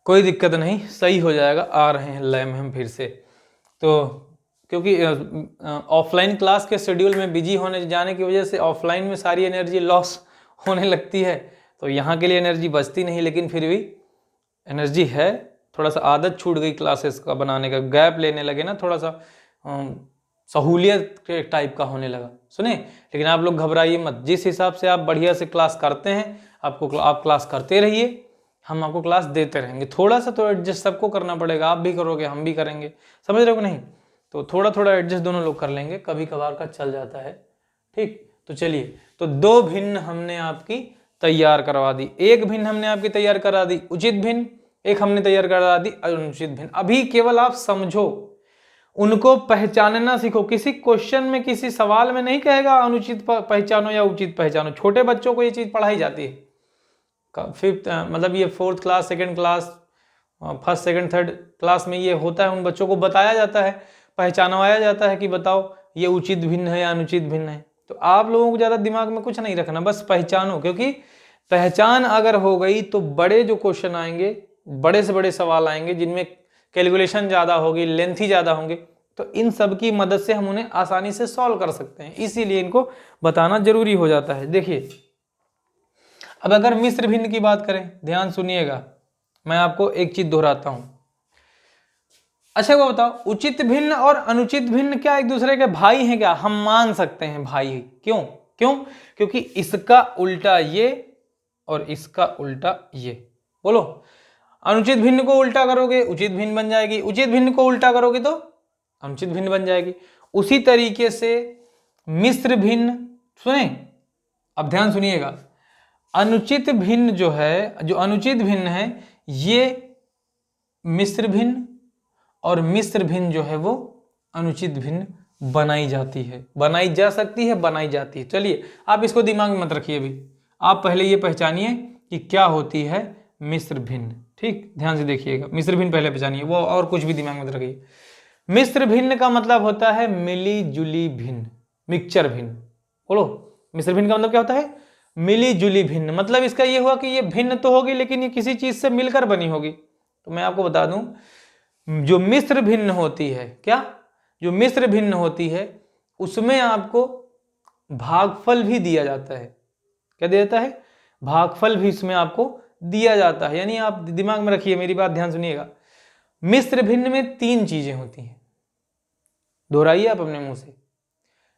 कोई दिक्कत नहीं, सही हो जाएगा। आ रहे हैं लय में हम फिर से। तो क्योंकि ऑफलाइन क्लास के शेड्यूल में बिजी होने जाने की वजह से ऑफलाइन में सारी एनर्जी लॉस होने लगती है, तो यहाँ के लिए एनर्जी बचती नहीं, लेकिन फिर भी एनर्जी है। थोड़ा सा आदत छूट गई क्लासेस का बनाने का, गैप लेने लगे ना, थोड़ा सा सहूलियत के टाइप का होने लगा। सुने, लेकिन आप लोग घबराइए मत। जिस हिसाब से आप बढ़िया से क्लास करते हैं, आप क्लास करते रहिए, हम आपको क्लास देते रहेंगे। थोड़ा सा तो एडजस्ट सबको करना पड़ेगा, आप भी करोगे, हम भी करेंगे, समझ रहे हो कि नहीं? तो थोड़ा थोड़ा एडजस्ट दोनों लोग कर लेंगे, कभी कभार का चल जाता है, ठीक। तो चलिए, तो 2 भिन्न हमने आपकी तैयार करवा दी। एक भिन्न हमने आपकी तैयार करा दी उचित भिन्न, एक हमने तैयार करा दी अनुचित भिन्न। अभी केवल आप समझो, उनको पहचानना सीखो। किसी क्वेश्चन में, किसी सवाल में नहीं कहेगा अनुचित पहचानो या उचित पहचानो। छोटे बच्चों को ये चीज पढ़ाई जाती है। 5th मतलब ये 4th class, 2nd class, 1st, 2nd, 3rd class में ये होता है। उन बच्चों को बताया जाता है, पहचानवाया जाता है कि बताओ ये उचित भिन्न है या अनुचित भिन्न है। तो आप लोगों को ज़्यादा दिमाग में कुछ नहीं रखना, बस पहचानो। क्योंकि पहचान अगर हो गई तो बड़े जो क्वेश्चन आएंगे, बड़े से बड़े सवाल आएंगे जिनमें कैलकुलेशन ज़्यादा होगी, लेंथी ज़्यादा होंगे, तो इन सब की मदद से हम उन्हें आसानी से सॉल्व कर सकते हैं। इसीलिए इनको बताना जरूरी हो जाता है। देखिए, अब अगर मिश्र भिन्न की बात करें, ध्यान सुनिएगा, मैं आपको एक चीज दोहराता हूं। अच्छा वो बताओ, उचित भिन्न और अनुचित भिन्न क्या एक दूसरे के भाई हैं? क्या हम मान सकते हैं भाई? क्यों? क्योंकि इसका उल्टा ये और इसका उल्टा ये। बोलो, अनुचित भिन्न को उल्टा करोगे उचित भिन्न बन जाएगी, उचित भिन्न को उल्टा करोगे तो अनुचित भिन्न बन जाएगी। उसी तरीके से मिश्र भिन्न, सुने अब ध्यान सुनिएगा, अनुचित भिन्न जो है, जो अनुचित भिन्न है, ये मिश्र भिन्न, और मिश्र भिन्न जो है वो अनुचित भिन्न बनाई जाती है, बनाई जा सकती है, बनाई जाती है। चलिए, आप इसको दिमाग में मत रखिए, अभी आप पहले ये पहचानिए कि क्या होती है मिश्र भिन्न। ठीक, ध्यान से देखिएगा, मिश्र भिन्न पहले पहचानिए, वो और कुछ भी दिमाग में मत रखिए। मिश्र भिन्न का मतलब होता है मिली जुली भिन्न, मिक्सचर भिन्न। बोलो, मिश्र भिन्न का मतलब क्या होता है? मिली जुली भिन्न। मतलब इसका ये हुआ कि ये भिन्न तो होगी लेकिन ये किसी चीज से मिलकर बनी होगी। तो मैं आपको बता दूं, जो मिश्र भिन्न होती है, क्या जो मिश्र भिन्न होती है उसमें आपको भागफल भी दिया जाता है। क्या दिया जाता है? भागफल भी इसमें आपको दिया जाता है। यानी आप दिमाग में रखिए, मेरी बात ध्यान सुनिएगा, मिश्र भिन्न में 3 चीजें होती हैं। दोहराइए आप अपने मुंह से,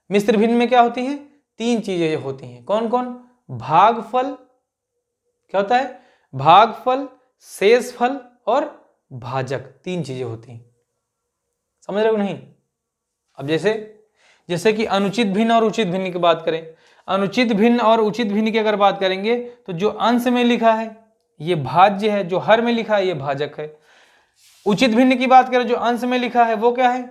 मिश्र भिन्न में क्या होती हैं? 3 चीजें होती हैं। कौन कौन? भागफल, क्या होता है? भागफल, शेषफल और भाजक, 3 चीजें होती हैं। समझ रहे हो नहीं? अब जैसे कि अनुचित भिन्न और उचित भिन्न की बात करें, अनुचित भिन्न और उचित भिन्न की अगर बात करेंगे तो जो अंश में लिखा है ये भाज्य है, जो हर में लिखा है ये भाजक है। उचित भिन्न की बात करें, जो अंश में लिखा है वो क्या है?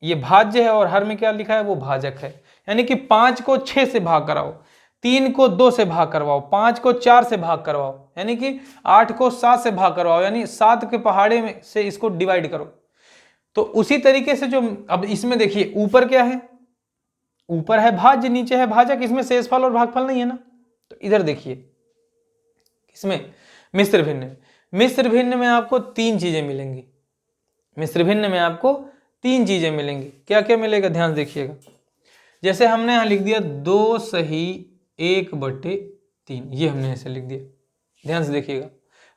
ये भाज्य है, और हर में क्या लिखा है? वो भाजक है। यानी कि 5 को 6 से भाग कराओ, 3 को 2 से भाग करवाओ, 5 को 4 से भाग करवाओ, यानी कि 8 को 7 से भाग करवाओ, यानी 7 के पहाड़े में से इसको डिवाइड करो। तो उसी तरीके से जो अब इसमें देखिए, ऊपर क्या है? ऊपर है भाज्य, नीचे है भाजक, इसमें शेषफल और भागफल नहीं है ना। तो इधर देखिए, इसमें मिश्र भिन्न, मिश्र भिन्न में आपको 3 चीजें मिलेंगी। मिश्र भिन्न में आपको 3 चीजें मिलेंगी। क्या क्या मिलेगा? ध्यान देखिएगा। जैसे हमने यहां लिख दिया 2 सही 1/3, ये हमने ऐसे लिख दिया। ध्यान से देखिएगा,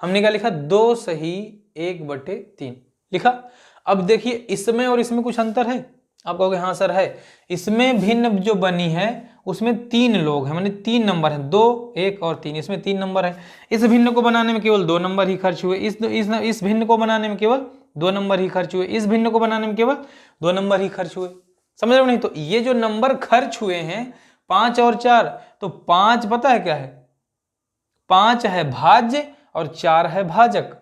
हमने क्या लिखा? 2 सही 1/3 लिखा। अब देखिए, इसमें और इसमें कुछ अंतर है? आप कहोगे हाँ सर है। इसमें भिन्न जो बनी है उसमें 3 लोग हैं, माने 3 नंबर हैं, 2, 1 और 3, इसमें 3 नंबर है। इस भिन्न को बनाने में केवल 2 नंबर ही खर्च हुए। इस भिन्न को बनाने में केवल 2 नंबर ही खर्च हुए। इस भिन्न को बनाने में केवल 2 नंबर ही खर्च हुए। समझ रहे हो नहीं? तो ये जो नंबर खर्च हुए हैं 5 और 4, तो 5 पता है क्या है? 5 है भाज्य और 4 है भाजक।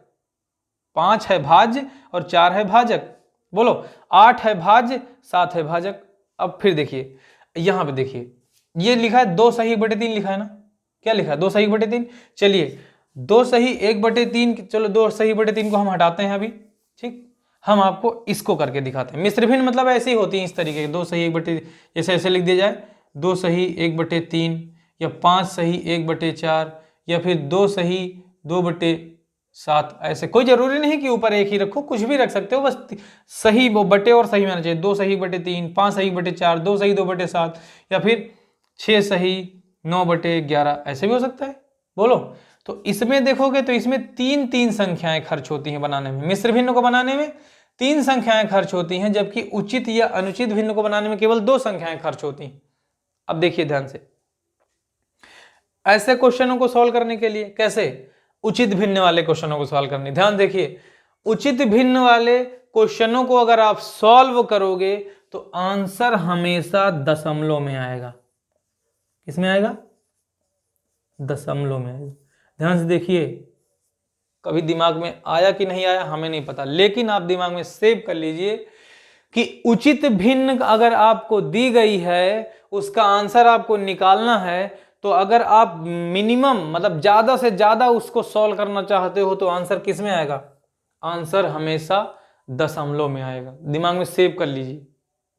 5 है भाज्य और 4 है भाजक। बोलो, 8 है भाज्य, 7 है भाजक। अब फिर देखिए, यहां पे देखिए, ये लिखा है 2 सही 1/3 लिखा है ना। क्या लिखा, 2 सही 1/3। चलिए 2 सही 1/3, चलो 2 सही 1/3 को हम हटाते हैं अभी, ठीक। हम आपको इसको करके दिखाते हैं। मिश्र भिन्न मतलब ऐसे ही होती है इस तरीके के, 2 सही 1/3, जैसे ऐसे लिख दिया जाए 2 सही 1/3 या 5 सही 1/4 या फिर 2 सही 2/7। ऐसे कोई जरूरी नहीं कि ऊपर एक ही रखो, कुछ भी रख सकते हो, बस सही वो बटे और सही में आना चाहिए। 2 सही 1/3, 5 सही 1/4, 2 सही 2/7 या फिर 6 सही 9/11, ऐसे भी हो सकता है। बोलो, तो इसमें देखोगे तो इसमें 3 संख्याएं खर्च होती हैं बनाने में। मिश्र भिन्न को बनाने में 3 संख्याएं खर्च होती हैं, जबकि उचित या अनुचित भिन्न को बनाने में केवल 2 संख्याएं खर्च होती हैं। अब देखिए ध्यान से, ऐसे क्वेश्चनों को सॉल्व करने के लिए कैसे, उचित भिन्न वाले क्वेश्चनों को सॉल्व करने, ध्यान देखिए, उचित भिन्न वाले क्वेश्चनों को अगर आप सॉल्व करोगे तो आंसर हमेशा दशमलव में आएगा। किसमें आएगा, दशमलव में आएगा। ध्यान से देखिए, कभी दिमाग में आया कि नहीं आया हमें नहीं पता, लेकिन आप दिमाग में सेव कर लीजिए कि उचित भिन्न अगर आपको दी गई है, उसका आंसर आपको निकालना है, तो अगर आप मिनिमम मतलब ज्यादा से ज्यादा उसको सॉल्व करना चाहते हो तो आंसर किस में आएगा, आंसर हमेशा दशमलव में आएगा। दिमाग में सेव कर लीजिए,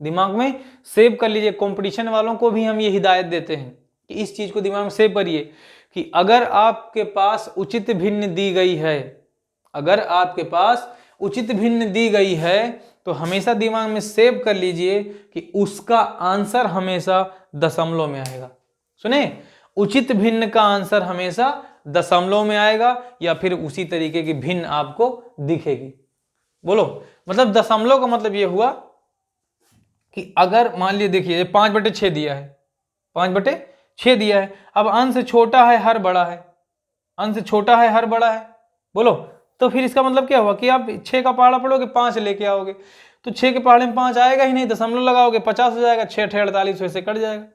दिमाग में सेव कर लीजिए। कंपटीशन वालों को भी हम ये हिदायत देते हैं कि इस चीज को दिमाग में सेव करिए कि अगर आपके पास उचित भिन्न दी गई है, अगर आपके पास उचित भिन्न दी गई है तो हमेशा दिमाग में सेव कर लीजिए कि उसका आंसर हमेशा दशमलव में आएगा। सुने, उचित भिन्न का आंसर हमेशा दशमलव में आएगा या फिर उसी तरीके की भिन्न आपको दिखेगी। बोलो, मतलब दशमलव का मतलब यह हुआ कि अगर मान लीजिए देखिए 5/6 दिया है, 5/6 दिया है, अब अंश छोटा है हर बड़ा है, अंश छोटा है हर बड़ा है। बोलो, तो फिर इसका मतलब क्या हुआ कि आप 6 का पहाड़ा पढ़ोगे 5 लेके आओगे, तो 6 के पहाड़े में 5 आएगा ही नहीं, दशमलव लगाओगे 50 हो जाएगा, 6 6 48 वैसे कट जाएगा।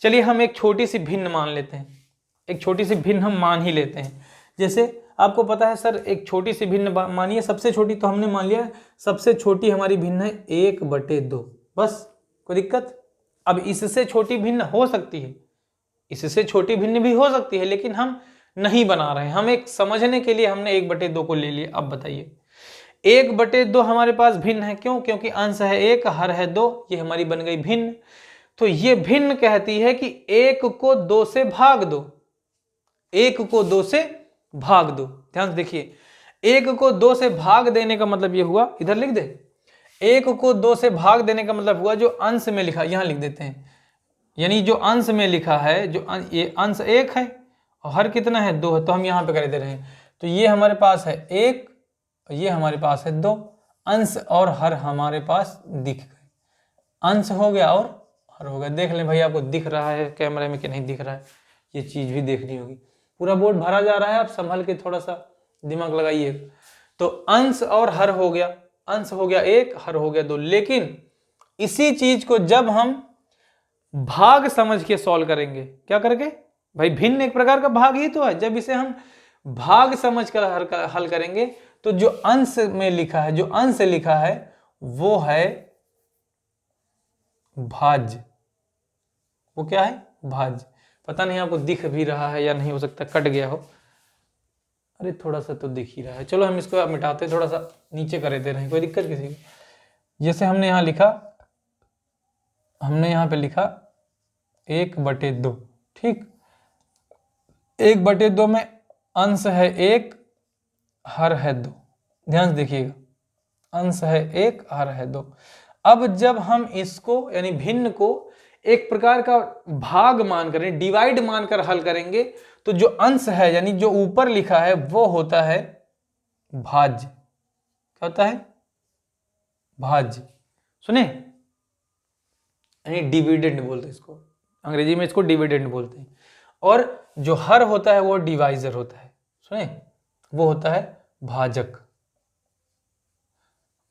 चलिए हम एक छोटी सी भिन्न मान लेते हैं, एक छोटी सी भिन्न हम मान ही लेते हैं। जैसे आपको पता है सर एक छोटी सी भिन्न मानिए, सबसे छोटी तो हमने मान लिया, सबसे छोटी हमारी भिन्न है 1/2, बस, कोई दिक्कत। अब इससे छोटी भिन्न हो सकती है, इससे छोटी भिन्न भी हो सकती है, लेकिन हम नहीं बना रहे हैं, हम एक समझने के लिए हमने 1/2 को ले लिया। अब बताइए 1/2 हमारे पास भिन्न है, क्यों, क्योंकि अंश है 1 हर है 2, ये हमारी बन गई भिन्न। तो ये भिन्न कहती है कि 1 को 2 से भाग दो, 1 को 2 से भाग दो। ध्यान से देखिए, 1 को 2 से भाग देने का मतलब ये हुआ, इधर लिख दे, 1 को 2 से भाग देने का मतलब हुआ जो अंश में लिखा, यहां लिख देते हैं, यानी जो अंश में लिखा है, जो ये अंश 1 है और हर कितना है 2 है, तो हम यहाँ पे कर दे रहे हैं। तो ये हमारे पास है 1, ये हमारे पास है 2, अंश और हर हमारे पास दिख गए, अंश हो गया और हर हो गया। देख लें भाई आपको दिख रहा है कैमरे में कि नहीं दिख रहा है, ये चीज भी देखनी होगी। पूरा बोर्ड भरा जा रहा है, आप संभल के थोड़ा सा दिमाग लगाइए। तो अंश और हर हो गया, अंश हो गया 1, हर हो गया 2, लेकिन इसी चीज को जब हम भाग समझ के सॉल्व करेंगे, क्या करके भाई, भिन्न एक प्रकार का भाग ही तो है, जब इसे हम भाग समझ कर हल करेंगे तो जो अंश में लिखा है, जो अंश लिखा है वो है भाज्य, वो क्या है, भाज्य। पता नहीं आपको दिख भी रहा है या नहीं, हो सकता कट गया हो, अरे थोड़ा सा तो दिख ही रहा है। चलो हम इसको मिटाते, थोड़ा सा नीचे कर दे रहे हैं, कोई दिक्कत किसी को। जैसे हमने यहां लिखा, हमने यहां पे लिखा 1/2, ठीक, 1/2 में अंश है 1, हर है 2, ध्यान से देखिएगा, अंश है 1, हर है 2। अब जब हम इसको यानी भिन्न को एक प्रकार का भाग मानकर, डिवाइड मानकर हल करेंगे, तो जो अंश है यानी जो ऊपर लिखा है वो होता है भाज्य। क्या होता है, भाज्य। सुने, यानी डिविडेंड बोलते हैं इसको, अंग्रेजी में इसको डिविडेंड बोलते हैं। और जो हर होता है वो डिवाइजर होता है, सुने, वो होता है भाजक।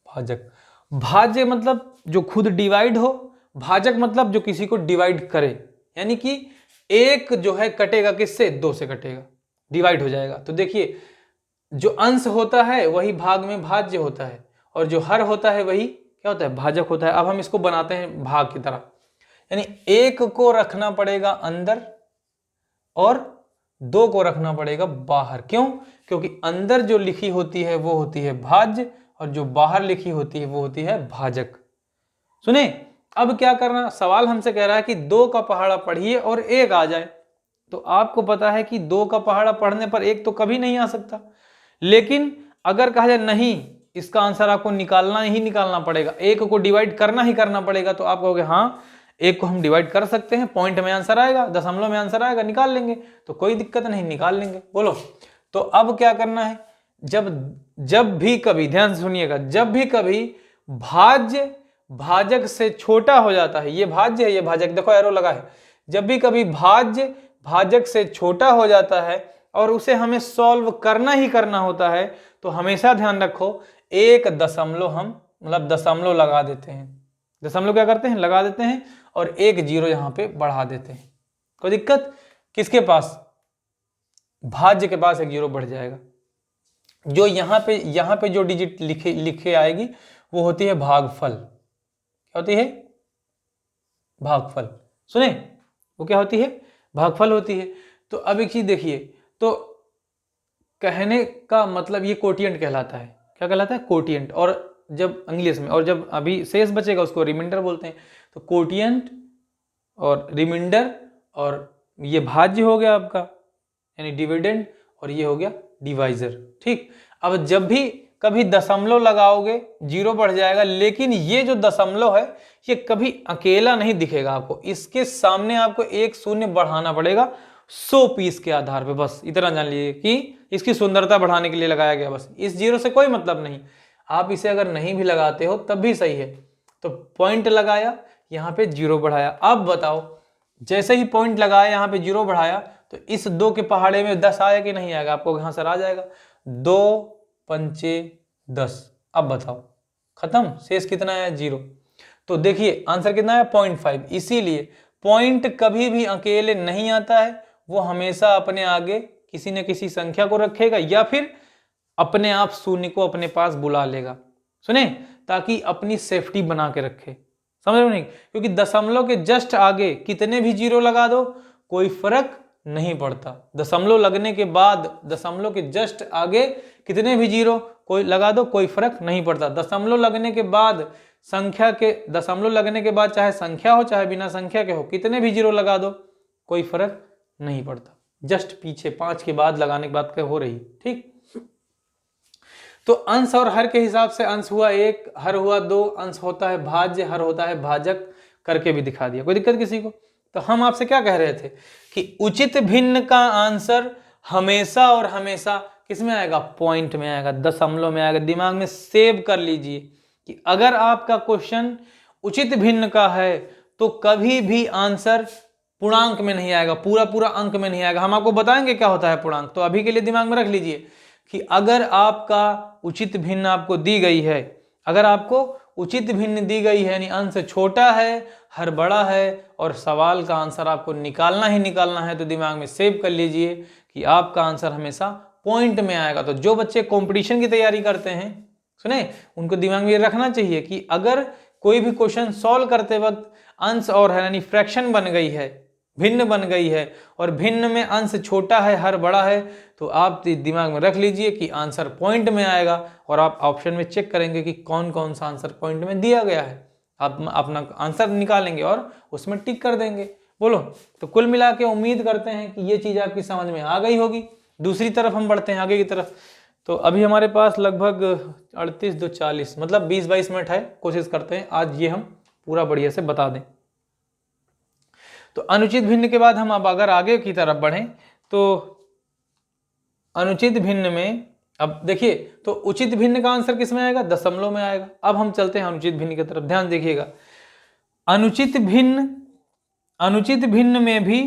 भाजक, भाज्य मतलब जो खुद डिवाइड हो, भाजक मतलब जो किसी को डिवाइड करे, यानी कि एक जो है कटेगा किससे, 2 से कटेगा, डिवाइड हो जाएगा। तो देखिए जो अंश होता है वही भाग में भाज्य होता है, और जो हर होता है वही क्या होता है, भाजक होता है। अब हम इसको बनाते हैं भाग की तरह, यानी 1 को रखना पड़ेगा अंदर और 2 को रखना पड़ेगा बाहर। क्यों? क्योंकि अंदर जो लिखी होती है वो होती है भाज्य और जो बाहर लिखी होती है वो होती है भाजक। सुने, अब क्या करना, सवाल हमसे कह रहा है कि 2 का पहाड़ा पढ़िए और 1 आ जाए। तो आपको पता है कि 2 का पहाड़ा पढ़ने पर 1 तो कभी नहीं आ सकता, लेकिन अगर कहा जाए नहीं, इसका आंसर आपको निकालना ही निकालना पड़ेगा, 1 को डिवाइड करना ही करना पड़ेगा, तो आप कहोगे हाँ 1 को हम डिवाइड कर सकते हैं, पॉइंट में आंसर आएगा, दशमलव में आंसर आएगा, निकाल लेंगे, तो कोई दिक्कत नहीं, निकाल लेंगे। बोलो, तो अब क्या करना है, जब भी कभी, ध्यान से सुनिएगा, जब भी कभी भाज्य भाजक से छोटा हो जाता है, ये भाज्य है ये भाजक, देखो एरो लगा है, जब भी कभी भाज्य भाजक से छोटा हो जाता है और उसे हमें सॉल्व करना ही करना होता है, तो हमेशा ध्यान रखो 1 दशमलव हम मतलब दशमलव लगा देते हैं, दशमलव क्या करते हैं, लगा देते हैं, और 1 0 यहां पे बढ़ा देते हैं। कोई दिक्कत? किसके पास? भाज्य के पास 1 0 बढ़ जाएगा। जो यहाँ पे जो डिजिट लिखे आएगी वो होती है भागफल। क्या होती है? भागफल। सुने, वो क्या होती है? भागफल होती है। तो अब एक चीज देखिए, तो कहने का मतलब ये कोटिएंट कहलाता है। क्या कहलाता है? कोटिएंट। और जब इंग्लिश में, और जब अभी शेष बचेगा उसको रिमाइंडर बोलते हैं। तो कोटिएंट और रिमाइंडर, और ये भाज्य हो गया आपका यानी डिविडेंड, और ये हो गया डिवाइजर। ठीक, अब जब भी कभी दशमलव लगाओगे 0 बढ़ जाएगा, लेकिन ये जो दशमलव है ये कभी अकेला नहीं दिखेगा आपको, इसके सामने आपको 1 0 बढ़ाना पड़ेगा 100 पीस के आधार पे। बस इतना जान लीजिए कि इसकी सुंदरता बढ़ाने के लिए लगाया गया, बस। इस 0 से कोई मतलब नहीं। आप इसे अगर नहीं भी लगाते हो तब भी सही है। तो पॉइंट लगाया, यहाँ पे 0 बढ़ाया। अब बताओ, जैसे ही पॉइंट लगाया यहाँ पे 0 बढ़ाया, तो इस 2 के पहाड़े में 10 आया कि नहीं आएगा? आपको यहाँ सर आ जाएगा, 2 पंचे 10। अब बताओ, खत्म, शेष कितना है? 0। तो देखिए आंसर कितना है? 0.5। इसीलिए पॉइंट कभी भी अकेले नहीं आता है, वो हमेशा अपने आगे किसी न किसी संख्या को रखेगा, या फिर अपने आप शून्य को अपने पास बुला लेगा। सुने, ताकि अपनी सेफ्टी बना के रखे, समझ रहे हो नहीं? क्योंकि दशमलव के जस्ट आगे कितने भी 0 लगा दो कोई फर्क नहीं पड़ता। दशमलव लगने के बाद, दशमलव के जस्ट आगे कितने भी 0 कोई लगा दो कोई फर्क नहीं पड़ता। दशमलव लगने के बाद संख्या के, दशमलव लगने के बाद चाहे संख्या हो चाहे बिना संख्या के हो, कितने भी 0 लगा दो कोई फर्क नहीं पड़ता। जस्ट पीछे 5 के बाद लगाने के बाद हो रही। ठीक, तो अंश और हर के हिसाब से अंश हुआ 1, हर हुआ 2, अंश होता है भाज्य, हर होता है भाजक, करके भी दिखा दिया। कोई दिक्कत किसी को? तो हम आपसे क्या कह रहे थे कि उचित भिन्न का आंसर हमेशा और हमेशा किस में आएगा? पॉइंट में आएगा, दशमलव में आएगा। दिमाग में सेव कर लीजिए कि अगर आपका क्वेश्चन उचित भिन्न का है तो कभी भी आंसर पूर्णांक में नहीं आएगा, पूरा पूरा अंक में नहीं आएगा। हम आपको बताएंगे क्या होता है पूर्णांक, तो अभी के लिए दिमाग में रख लीजिए कि अगर आपका उचित भिन्न आपको दी गई है, अगर आपको उचित भिन्न दी गई है यानी अंश छोटा है, हर बड़ा है, और सवाल का आंसर आपको निकालना ही निकालना है, तो दिमाग में सेव कर लीजिए कि आपका आंसर हमेशा पॉइंट में आएगा। तो जो बच्चे कंपटीशन की तैयारी करते हैं, सुने, उनको दिमाग में ये रखना चाहिए कि अगर कोई भी क्वेश्चन सॉल्व करते वक्त अंश और है यानी फ्रैक्शन बन गई है, भिन्न बन गई है, और भिन्न में अंश छोटा है हर बड़ा है, तो आप दिमाग में रख लीजिए कि आंसर पॉइंट में आएगा, और आप ऑप्शन में चेक करेंगे कि कौन कौन सा आंसर पॉइंट में दिया गया है। आप अपना आंसर निकालेंगे और उसमें टिक कर देंगे। बोलो, तो कुल मिला के उम्मीद करते हैं कि ये चीज़ आपकी समझ में आ गई होगी। दूसरी तरफ हम बढ़ते हैं आगे की तरफ। तो अभी हमारे पास लगभग 38 2 40 मतलब 20-22 मिनट है। कोशिश करते हैं आज ये हम पूरा बढ़िया से बता दें। तो अनुचित भिन्न के बाद हम अब अगर आगे की तरफ बढ़ें तो अनुचित भिन्न में अब देखिए, तो उचित भिन्न का आंसर किस में आएगा? दशमलव में आएगा। अब हम चलते हैं अनुचित भिन्न की तरफ, ध्यान देखिएगा। अनुचित भिन्न में भी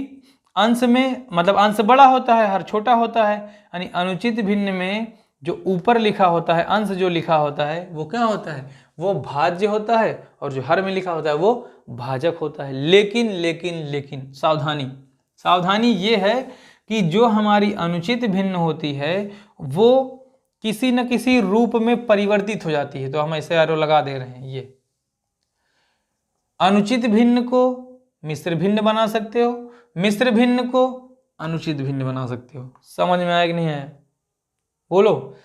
अंश में मतलब अंश बड़ा होता है, हर छोटा होता है, यानी अनुचित भिन्न में जो ऊपर लिखा होता है, अंश जो लिखा होता है वो क्या होता है? वो भाज्य होता है, और जो हर में लिखा होता है वो भाजक होता है। लेकिन लेकिन लेकिन सावधानी ये है कि जो हमारी अनुचित भिन्न होती है वो किसी न किसी रूप में परिवर्तित हो जाती है। तो हम ऐसे एरो लगा दे रहे हैं। ये अनुचित भिन्न को मिश्र भिन्न बना सकते हो, मिश्र भिन्न को अनुचित भिन्न बना सकते हो। समझ में आया कि नहीं आया? बोलो।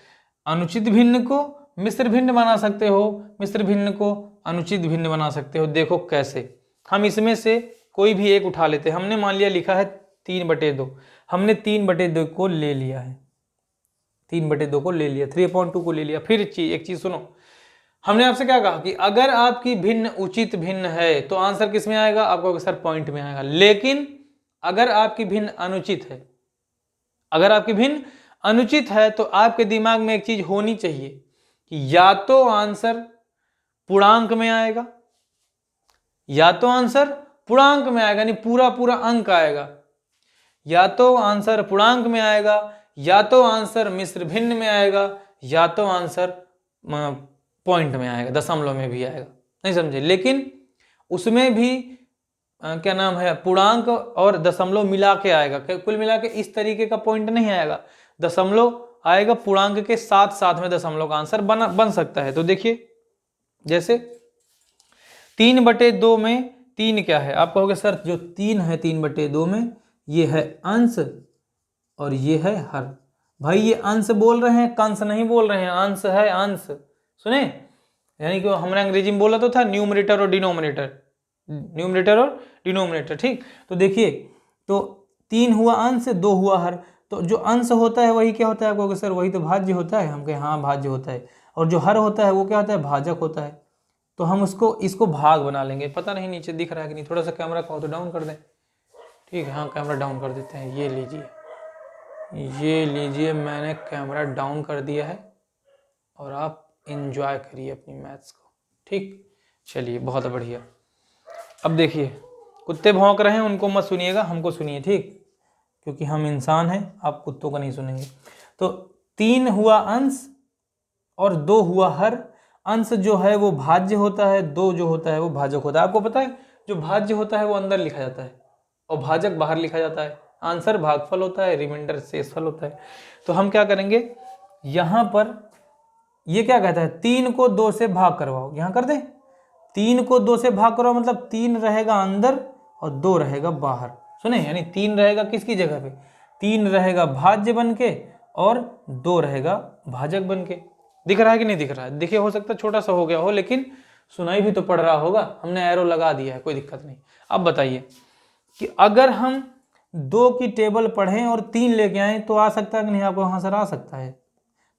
अनुचित भिन्न को मिश्र भिन्न बना सकते हो, मिश्र भिन्न को अनुचित भिन्न बना सकते हो। देखो कैसे, हम इसमें से कोई भी एक उठा लेते हैं। हमने मान लिया लिखा है 3/2, हमने 3/2 को ले लिया है, 3/2 को ले लिया, 3/2 को ले लिया। फिर एक चीज सुनो, हमने आपसे क्या कहा कि अगर आपकी भिन्न उचित भिन्न है तो आंसर किस में आएगा? आपको सर पॉइंट में आएगा। लेकिन अगर आपकी भिन्न अनुचित है, अगर आपकी भिन्न अनुचित है तो आपके दिमाग में एक चीज होनी चाहिए कि या तो आंसर पूर्णांक में आएगा, या तो आंसर पूर्णांक में आएगा, यानी पूरा पूरा अंक आएगा, या तो आंसर पूर्णांक में आएगा, या तो आंसर मिश्र भिन्न में आएगा, या तो आंसर पॉइंट में आएगा, दशमलव में भी आएगा। नहीं समझे? लेकिन उसमें भी क्या नाम है, पूर्णांक और दशमलव मिला के आएगा। कुल मिला के इस तरीके का पॉइंट नहीं आएगा, दशमलव आएगा, पूर्णांक के साथ साथ में दशमलव का आंसर बन सकता है। तो देखिए, जैसे 3/2 में 3 क्या है? आप कहोगे सर जो 3 है 3/2 में, ये है अंश और ये है हर। भाई ये अंश बोल रहे हैं, कंस नहीं बोल रहे हैं, अंश है अंश। सुने, यानी कि हमने अंग्रेजी में बोला तो था न्यूमरेटर और डिनोमिनेटर, न्यूमरेटर और डिनोमिनेटर। ठीक, तो देखिए, तो 3 हुआ अंश, 2 हुआ हर। तो जो अंश होता है वही क्या होता है? आप कहोगे सर वही तो भाज्य होता है। हम कहें हाँ भाज्य होता है। और जो हर होता है वो क्या होता है? भाजक होता है। तो हम इसको भाग बना लेंगे। पता नहीं नीचे दिख रहा है कि नहीं, थोड़ा सा कैमरा कहो तो डाउन कर दें। ठीक है, हाँ कैमरा डाउन कर देते हैं। ये लीजिए, मैंने कैमरा डाउन कर दिया है और आप एंजॉय करिए अपनी मैथ्स को। ठीक, चलिए बहुत बढ़िया। अब देखिए, कुत्ते भौंक रहे हैं, उनको मत सुनिएगा, हमको सुनिए। ठीक, क्योंकि हम इंसान हैं, आप कुत्तों का नहीं सुनेंगे। तो 3 हुआ अंश और 2 हुआ हर। अंश जो है वो भाज्य होता है, 2 जो होता है वो भाजक होता है। आपको पता है जो भाज्य होता है वो अंदर लिखा जाता है और भाजक बाहर लिखा जाता है। आंसर भागफल होता है, रिमाइंडर शेषफल होता है। तो हम क्या करेंगे, यहां पर ये क्या कहता है? 3 को 2 से भाग करवाओ। यहां कर दे, 3 को 2 से भाग करवाओ, मतलब 3 रहेगा अंदर और 2 रहेगा बाहर। सुने, यानी 3 रहेगा किसकी जगह पे? 3 रहेगा भाज्य बन के और 2 रहेगा भाजक बन के। दिख रहा है कि नहीं दिख रहा है? देखिए, हो सकता है छोटा सा हो गया हो, लेकिन सुनाई भी तो पड़ रहा होगा। हमने एरो लगा दिया है, कोई दिक्कत नहीं। अब बताइए कि अगर हम 2 की टेबल पढ़ें और 3 लेके आए तो आ सकता है कि नहीं? आपको वहां से आ सकता है।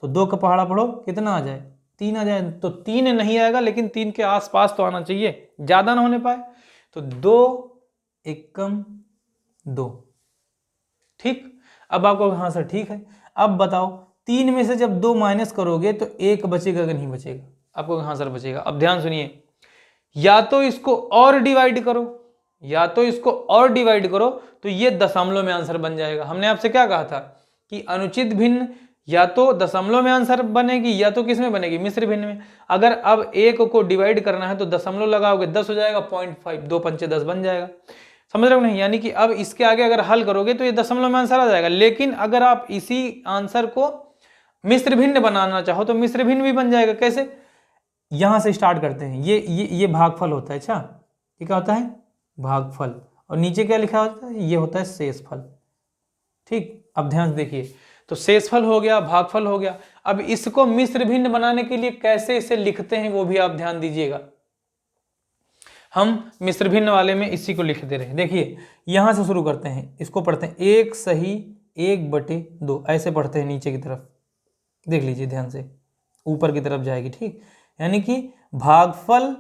तो 2 का पहाड़ा पढ़ो, कितना आ जाए? 3 आ जाए। तो 3 नहीं आएगा, लेकिन 3 के आसपास तो आना चाहिए, ज्यादा ना होने पाए। तो 2 एकम 2। ठीक, अब आपको हाँ सर ठीक है। अब बताओ, 3 में से जब 2 माइनस करोगे तो 1 बचेगा कि नहीं बचेगा? आपको हाँ सर बचेगा। अब ध्यान सुनिए, या तो इसको और डिवाइड करो, या तो इसको और डिवाइड करो, तो ये दशमलव में आंसर बन जाएगा। हमने आपसे क्या कहा था कि अनुचित भिन्न या तो दशमलव में आंसर बनेगी, या तो किस में बनेगी? मिश्र भिन्न में। अगर अब 1 को डिवाइड करना है तो दशमलव लगाओगे, 10 हो जाएगा, 0.5, 2 पंचे 10 बन जाएगा। समझ रहे हो नहीं? यानी कि अब इसके आगे अगर हल करोगे तो ये दशमलव में आंसर आ जाएगा। लेकिन अगर आप इसी आंसर को मिश्र भिन्न बनाना चाहो तो मिश्र भिन्न भी बन जाएगा। कैसे? यहां से स्टार्ट करते हैं। ये भागफल होता है। अच्छा, ये क्या होता है? भागफल। और नीचे क्या लिखा होता है? ये होता है शेषफल। ठीक, अब ध्यान से देखिए, तो शेषफल हो गया, भागफल हो गया। अब इसको मिश्र भिन्न बनाने के लिए कैसे इसे लिखते हैं वो भी आप ध्यान दीजिएगा। हम मिश्र भिन्न वाले में इसी को लिख दे रहे हैं। देखिए, यहां से शुरू करते हैं, इसको पढ़ते हैं 1 सही 1/2, ऐसे पढ़ते हैं नीचे की तरफ। देख लीजिए ध्यान से, ऊपर की तरफ जाएगी। ठीक, यानी कि भागफल,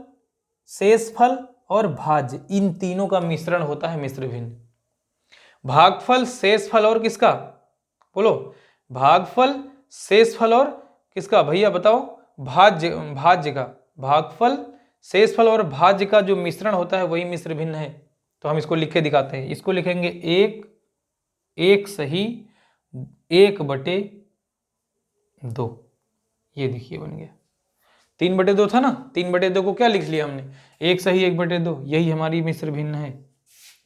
शेषफल और भाज्य, इन तीनों का मिश्रण होता है मिश्र भिन्न। भागफल, शेषफल और किसका? बोलो, भागफल, शेषफल और किसका? भैया बताओ, भाज्य का। भागफल, शेषफल और भाज्य का जो मिश्रण होता है वही मिश्र भिन्न है। तो हम इसको लिख के दिखाते हैं। इसको लिखेंगे 1 सही 1/2। ये देखिए बन गया। 3/2 था ना, 3/2 को क्या लिख लिया हमने? 1 सही 1/2। यही हमारी मिश्र भिन्न है।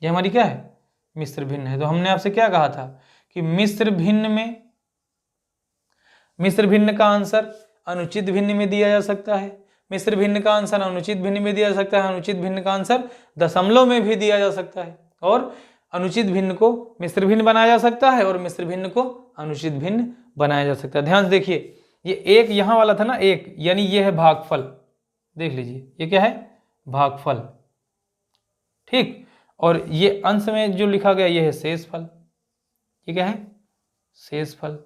ये हमारी क्या है? मिश्र भिन्न है। तो हमने आपसे क्या कहा था कि मिश्र भिन्न का आंसर अनुचित भिन्न में दिया जा सकता है, मिश्र भिन्न का आंसर अनुचित भिन्न में दिया जा सकता है, अनुचित भिन्न का आंसर दशमलव में भी दिया जा सकता है, और अनुचित भिन्न को मिश्र भिन्न बनाया जा सकता है और मिश्र भिन्न को अनुचित भिन्न बनाया जा सकता है। ध्यान से देखिए, ये एक यहां वाला था ना एक, यानी ये है भागफल, देख लीजिए ये क्या है, भागफल, ठीक। और ये अंश में जो लिखा गया ये है शेषफल, ये क्या है, शेषफल,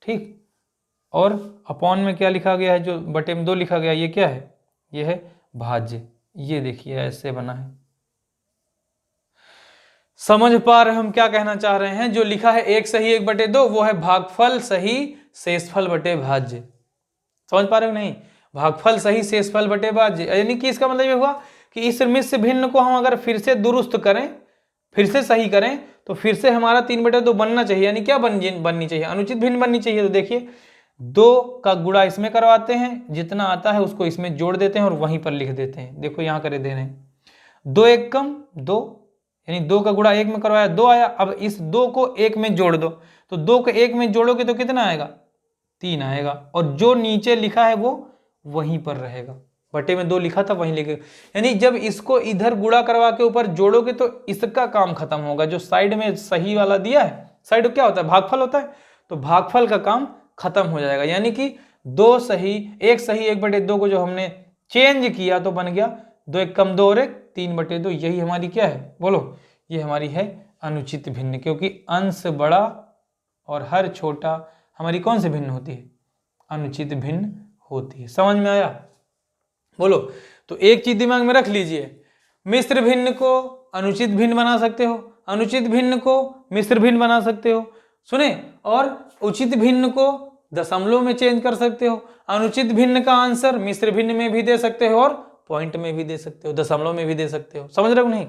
ठीक। और अपॉन में क्या लिखा गया है, जो बटे में 2 लिखा गया, ये क्या है, ये है भाज्य। ये देखिए ऐसे बना है। समझ पा रहे हम क्या कहना चाह रहे हैं? जो लिखा है 1 सही 1/2 वो है भागफल सही शेषफल बटे भाज्य। समझ पा रहे हो नहीं? भागफल सही शेषफल बटे भाज्य, यानी कि इसका मतलब ये हुआ कि इस मिश्र भिन्न को हम अगर फिर से दुरुस्त करें, फिर से सही करें, तो फिर से हमारा 3/2 बनना चाहिए। यानी क्या बननी चाहिए, अनुचित भिन्न बननी चाहिए। तो देखिए 2 का गुणा इसमें करवाते हैं, जितना आता है उसको इसमें जोड़ देते हैं और वहीं पर लिख देते हैं। देखो यहाँ करे दे रहे हैं 2 1 कम 2, यानी 2 का गुणा 1 में करवाया 2 आया। अब इस 2 को 1 में जोड़ दो, तो 2 को 1 में जोड़ोगे तो कितना आएगा, 3 आएगा। और जो नीचे लिखा है वो वहीं पर रहेगा, बटे में 2 लिखा था वहीं लिखेगा। यानी जब इसको इधर गुणा करवा के ऊपर जोड़ोगे तो इसका काम खत्म होगा। जो साइड में सही वाला दिया है, साइड क्या होता है, भागफल होता है, तो भागफल का काम खत्म हो जाएगा। यानी कि 2 सही 1 सही 1/2 को जो हमने चेंज किया तो बन गया 2 1 कम 2 और 1 3/2। यही हमारी क्या है, बोलो, ये हमारी है अनुचित भिन्न, क्योंकि अंश बड़ा और हर छोटा हमारी कौन सी भिन्न होती है, अनुचित भिन्न होती है। समझ में आया, बोलो। तो एक चीज दिमाग में रख लीजिए, मिश्र भिन्न को अनुचित भिन्न बना सकते हो, अनुचित भिन्न को मिश्र भिन्न बना सकते हो, सुने, और उचित भिन्न को दशमलव में चेंज कर सकते हो। अनुचित भिन्न का आंसर मिश्र भिन्न में भी दे सकते हो और पॉइंट में भी दे सकते हो, दशमलव में भी दे सकते हो। समझ रहे हो नहीं?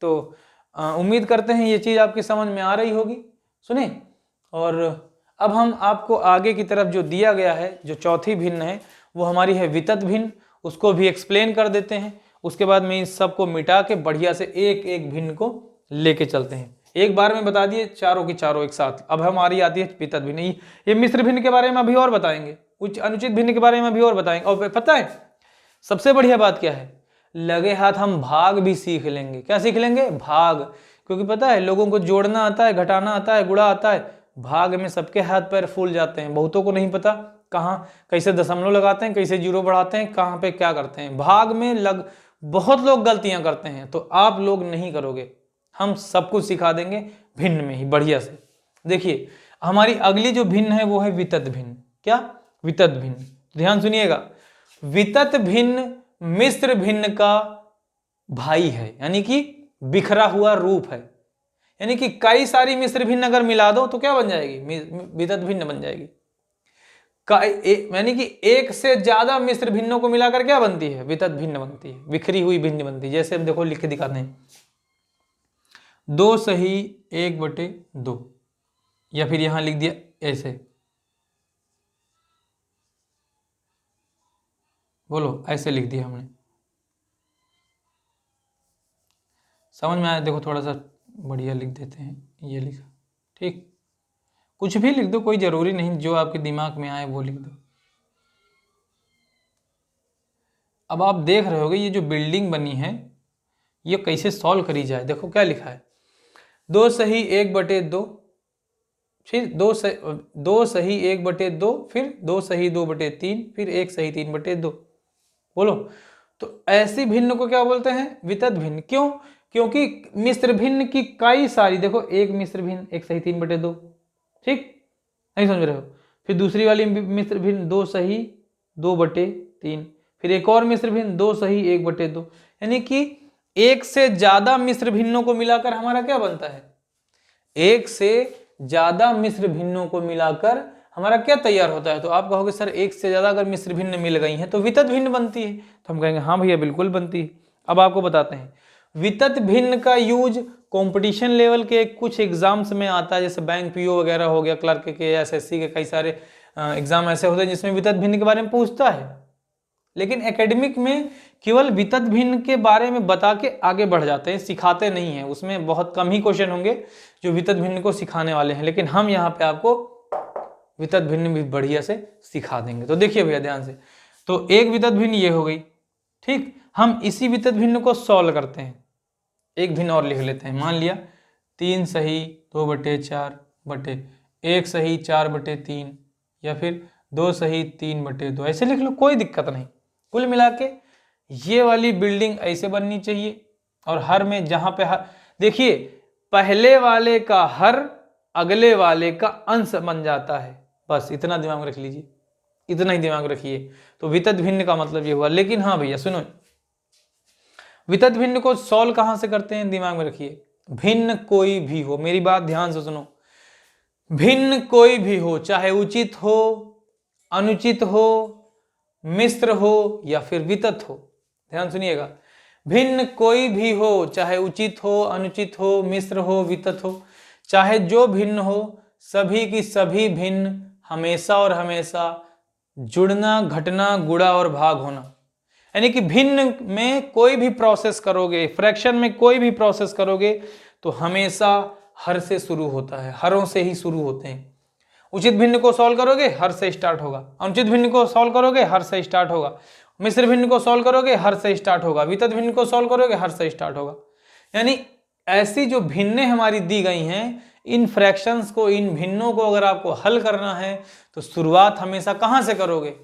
तो उम्मीद करते हैं ये चीज आपकी समझ में आ रही होगी। सुने, और अब हम आपको आगे की तरफ जो दिया गया है, जो चौथी भिन्न है, वो हमारी है वितत भिन्न। उसको भी एक्सप्लेन कर देते हैं, उसके बाद में इस सबको मिटा के बढ़िया से एक एक भिन्न को लेके चलते हैं। एक बार में बता दिए चारों की चारों एक साथ। अब हमारी आती है वितत भिन्न। ये मिश्र भिन्न के बारे में अभी और बताएंगे, उच्च अनुचित भिन्न के बारे में अभी और बताएंगे। और पता है सबसे बढ़िया बात क्या है, लगे हाथ हम भाग भी सीख लेंगे। क्या सीख लेंगे, भाग। क्योंकि पता है लोगों को जोड़ना आता है, घटाना आता है, गुणा आता है, भाग में सबके हाथ पैर फूल जाते हैं। बहुतों को नहीं पता कहाँ कैसे दशमलव लगाते हैं, कैसे जीरो बढ़ाते हैं, कहाँ पे क्या करते हैं। भाग में बहुत लोग गलतियां करते हैं, तो आप लोग नहीं करोगे, हम सब कुछ सिखा देंगे भिन्न में ही बढ़िया से। देखिए हमारी अगली जो भिन्न है वो है वितत भिन्न। क्या, वितत भिन्न। ध्यान सुनिएगा, वितत भिन्न मिश्र भिन्न का भाई है, यानी कि बिखरा हुआ रूप है। यानी कि कई सारी मिश्र भिन्न अगर मिला दो तो क्या बन जाएगी, वितत भिन्न बन जाएगी। यानी कि एक से ज्यादा मिश्र भिन्नों को मिलाकर क्या बनती है, वितत भिन्न बनती है, बिखरी हुई भिन्न बनती है। जैसे हम देखो लिख के दिखाते हैं 2 सही 1/2, या फिर यहां लिख दिया ऐसे, बोलो ऐसे लिख दिया हमने। समझ में आया? देखो थोड़ा सा बढ़िया लिख देते हैं, ये लिखा, ठीक। कुछ भी लिख दो, कोई जरूरी नहीं, जो आपके दिमाग में आए वो लिख दो। अब आप देख रहे होगे ये जो बिल्डिंग बनी है ये कैसे सॉल्व करी जाए। देखो क्या लिखा है, 2 सही 1/2, फिर 2 सही 1/2, फिर 2 सही 2/3, फिर 1 सही 3/2। बोलो, तो ऐसी भिन्न को क्या बोलते हैं, वितत भिन्न। क्यों? क्योंकि मिश्र भिन्न की कई सारी, देखो एक मिश्र भिन्न 1 सही 3/2, ठीक, नहीं समझ रहे हो। फिर दूसरी वाली मिश्र भिन्न 2 सही 2/3, फिर एक और मिश्र भिन्न 2 सही 1/2। यानी कि एक से ज्यादा मिश्र भिन्नों को मिलाकर हमारा क्या बनता है, एक से ज्यादा मिश्र भिन्नों को मिलाकर हमारा क्या तैयार होता है। तो आप कहोगे सर एक से ज्यादा अगर मिश्र भिन्न मिल गई हैं तो वितत भिन्न बनती है। तो हम कहेंगे हाँ भैया बिल्कुल बनती है। अब आपको बताते हैं वितत भिन्न का यूज कंपटीशन लेवल के कुछ एग्जाम्स में आता है, जैसे बैंक पीओ वगैरह हो गया, क्लर्क के, एसएससी के कई सारे एग्जाम ऐसे होते हैं जिसमें वितत भिन्न के बारे में पूछता है। लेकिन एकेडमिक में केवल वितत भिन्न के बारे में बता के आगे बढ़ जाते हैं, सिखाते नहीं है। उसमें बहुत कम ही क्वेश्चन होंगे जो वितत भिन्न को सिखाने वाले हैं, लेकिन हम यहाँ पे आपको वितत भिन्न भी बढ़िया से सिखा देंगे। तो देखिए भैया ध्यान से, तो एक वितत भिन्न ये हो गई, ठीक। हम इसी वितत भिन्न को सॉल्व करते हैं, एक भिन्न और लिख लेते हैं। मान लिया 3 सही 2/4/1 सही 4/3 या फिर 2 सही 3/2, ऐसे लिख लो, कोई दिक्कत नहीं। कुल मिला के ये वाली बिल्डिंग ऐसे बननी चाहिए और हर में जहां पे हर, देखिए पहले वाले का हर अगले वाले का अंश बन जाता है, बस इतना दिमाग में रख लीजिए, इतना ही दिमाग रखिए। तो वितत भिन्न का मतलब ये हुआ। लेकिन हाँ भैया सुनो, वितत भिन्न को सॉल्व कहां से करते हैं, दिमाग में रखिए। भिन्न कोई भी हो, मेरी बात ध्यान से सुनो, भिन्न कोई भी हो, चाहे उचित हो, अनुचित हो, मिश्र हो या फिर वितत हो, ध्यान सुनिएगा। भिन्न कोई भी हो, चाहे उचित हो, अनुचित हो, मिश्र हो, वितत हो, चाहे जो भिन्न हो, सभी की सभी भिन्न हमेशा और हमेशा जुड़ना, घटना, गुणा और भाग होना। यानी कि भिन्न में कोई भी प्रोसेस करोगे, फ्रैक्शन में कोई भी प्रोसेस करोगे तो हमेशा हर से शुरू होता है, हरों से ही शुरू होते हैं। उचित भिन्न को सॉल्व करोगे हर से स्टार्ट होगा, अनुचित भिन्न को सॉल्व करोगे हर से स्टार्ट होगा, मिश्र भिन्न को सॉल्व करोगे हर से स्टार्ट होगा, वितत भिन्न को सॉल्व करोगे हर से स्टार्ट होगा। यानी ऐसी जो भिन्नें हमारी दी गई हैं, इन फ्रैक्शंस को, इन भिन्नों को अगर आपको हल करना है तो शुरुआत हमेशा कहां से करोगे,